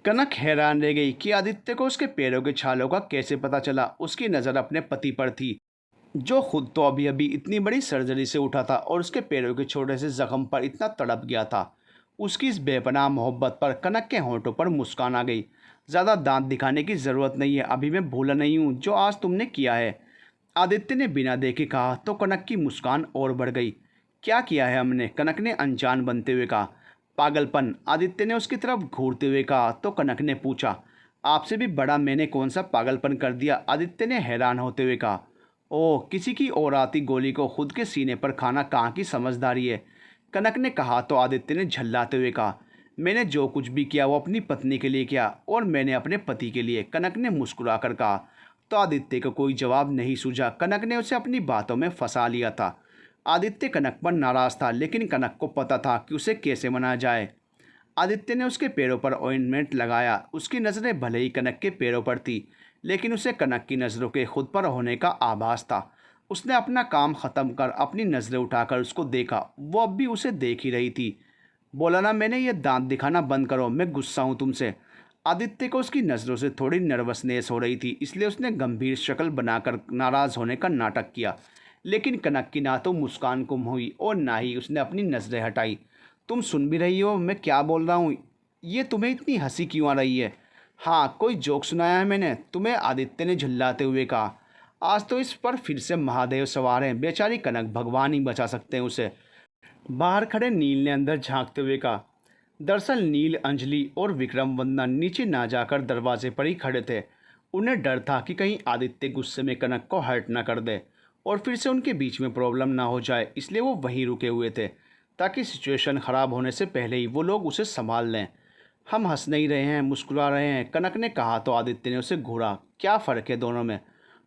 कनक हैरान रह गई कि आदित्य को उसके पैरों के छालों का कैसे पता चला। उसकी नज़र अपने पति पर थी जो खुद तो अभी अभी इतनी बड़ी सर्जरी से उठा था और उसके पैरों के छोटे से जख्म पर इतना तड़प गया था। उसकी इस बेपनाह मोहब्बत पर कनक के होंठों पर मुस्कान आ गई। ज़्यादा दांत दिखाने की ज़रूरत नहीं है, अभी मैं भूला नहीं हूँ जो आज तुमने किया है, आदित्य ने बिना देखे कहा तो कनक की मुस्कान और बढ़ गई। क्या किया है हमने? कनक ने अनजान बनते हुए कहा। पागलपन, आदित्य ने उसकी तरफ घूरते हुए कहा तो कनक ने पूछा, आपसे भी बड़ा मैंने कौन सा पागलपन कर दिया? आदित्य ने हैरान होते हुए कहा। ओह, किसी की और आती गोली को खुद के सीने पर खाना कहाँ की समझदारी है, कनक ने कहा तो आदित्य ने झल्लाते हुए कहा, मैंने जो कुछ भी किया वो अपनी पत्नी के लिए किया और मैंने अपने पति के लिए, कनक ने मुस्कुरा कर कहा तो आदित्य को कोई जवाब नहीं सूझा। कनक ने उसे अपनी बातों में फंसा लिया था। आदित्य कनक पर नाराज़ था लेकिन कनक को पता था कि उसे कैसे मनाया जाए। आदित्य ने उसके पैरों पर ऑइंटमेंट लगाया। उसकी नज़रें भले ही कनक के पैरों पर थी लेकिन उसे कनक की नज़रों के खुद पर होने का आभास था। उसने अपना काम ख़त्म कर अपनी नज़रें उठाकर उसको देखा। वो अब भी उसे देख ही रही थी। बोला ना मैंने, ये दांत दिखाना बंद करो, मैं गुस्सा हूँ तुमसे। आदित्य को उसकी नज़रों से थोड़ी नर्वसनेस हो रही थी इसलिए उसने गंभीर शक्ल बनाकर नाराज़ होने का नाटक किया। लेकिन कनक की ना तो मुस्कान गुम हुई और ना ही उसने अपनी नज़रें हटाई। तुम सुन भी रही हो मैं क्या बोल रहा हूँ? ये तुम्हें इतनी हंसी क्यों आ रही है? हाँ, कोई जोक सुनाया है मैंने तुम्हें? आदित्य ने झल्लाते हुए कहा। आज तो इस पर फिर से महादेव सवार हैं। बेचारी कनक, भगवान ही बचा सकते हैं उसे। बाहर खड़े नील ने अंदर झांकते हुए कहा। दरअसल नील, अंजलि और विक्रम वंदना नीचे ना जाकर दरवाजे पर ही खड़े थे। उन्हें डर था कि कहीं आदित्य गुस्से में कनक को हर्ट ना कर दे और फिर से उनके बीच में प्रॉब्लम ना हो जाए, इसलिए वो वहीं रुके हुए थे ताकि सिचुएशन ख़राब होने से पहले ही वो लोग उसे संभाल लें। हम हंस नहीं रहे हैं, मुस्कुरा रहे हैं, कनक ने कहा तो आदित्य ने उसे घूरा। क्या फ़र्क है दोनों में?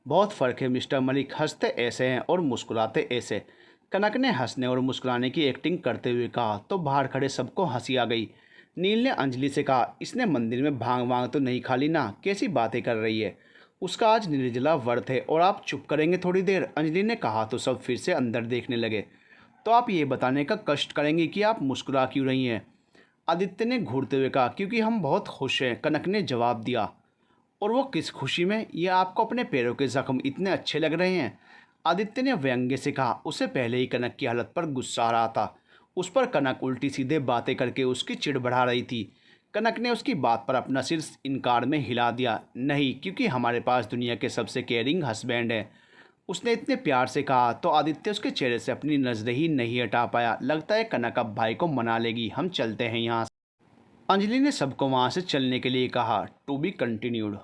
बहुत फ़र्क है मिस्टर मलिक, हंसते ऐसे हैं और मुस्कुराते ऐसे, कनक ने हंसने और मुस्कुराने की एक्टिंग करते हुए कहा तो बाहर खड़े सबको हंसी आ गई। नील ने अंजलि से कहा, इसने मंदिर में भांग वांग तो नहीं खा ली ना? कैसी बातें कर रही है, उसका आज निर्जला व्रत है और आप चुप करेंगे थोड़ी देर? अंजलि ने कहा तो सब फिर से अंदर देखने लगे। तो आप ये बताने का कष्ट करेंगे कि आप मुस्कुरा क्यों रही हैं? आदित्य ने घूरते हुए कहा। क्योंकि हम बहुत खुश हैं, कनक ने जवाब दिया। और वो किस खुशी में? ये आपको अपने पैरों के जख्म इतने अच्छे लग रहे हैं, आदित्य ने व्यंग्य से कहा। उसे पहले ही कनक की हालत पर गुस्सा आ रहा था। उस पर कनक उल्टी सीधे बातें करके उसकी चिढ़ बढ़ा रही थी। कनक ने उसकी बात पर अपना सिर इनकार में हिला दिया। नहीं, क्योंकि हमारे पास दुनिया के सबसे केयरिंग हस्बैंड हैं, उसने इतने प्यार से कहा तो आदित्य उसके चेहरे से अपनी नज़रें ही नहीं हटा पाया। लगता है कनक अब भाई को मना लेगी, हम चलते हैं यहाँ से। अंजलि ने सबको वहाँ से चलने के लिए कहा। To be continued.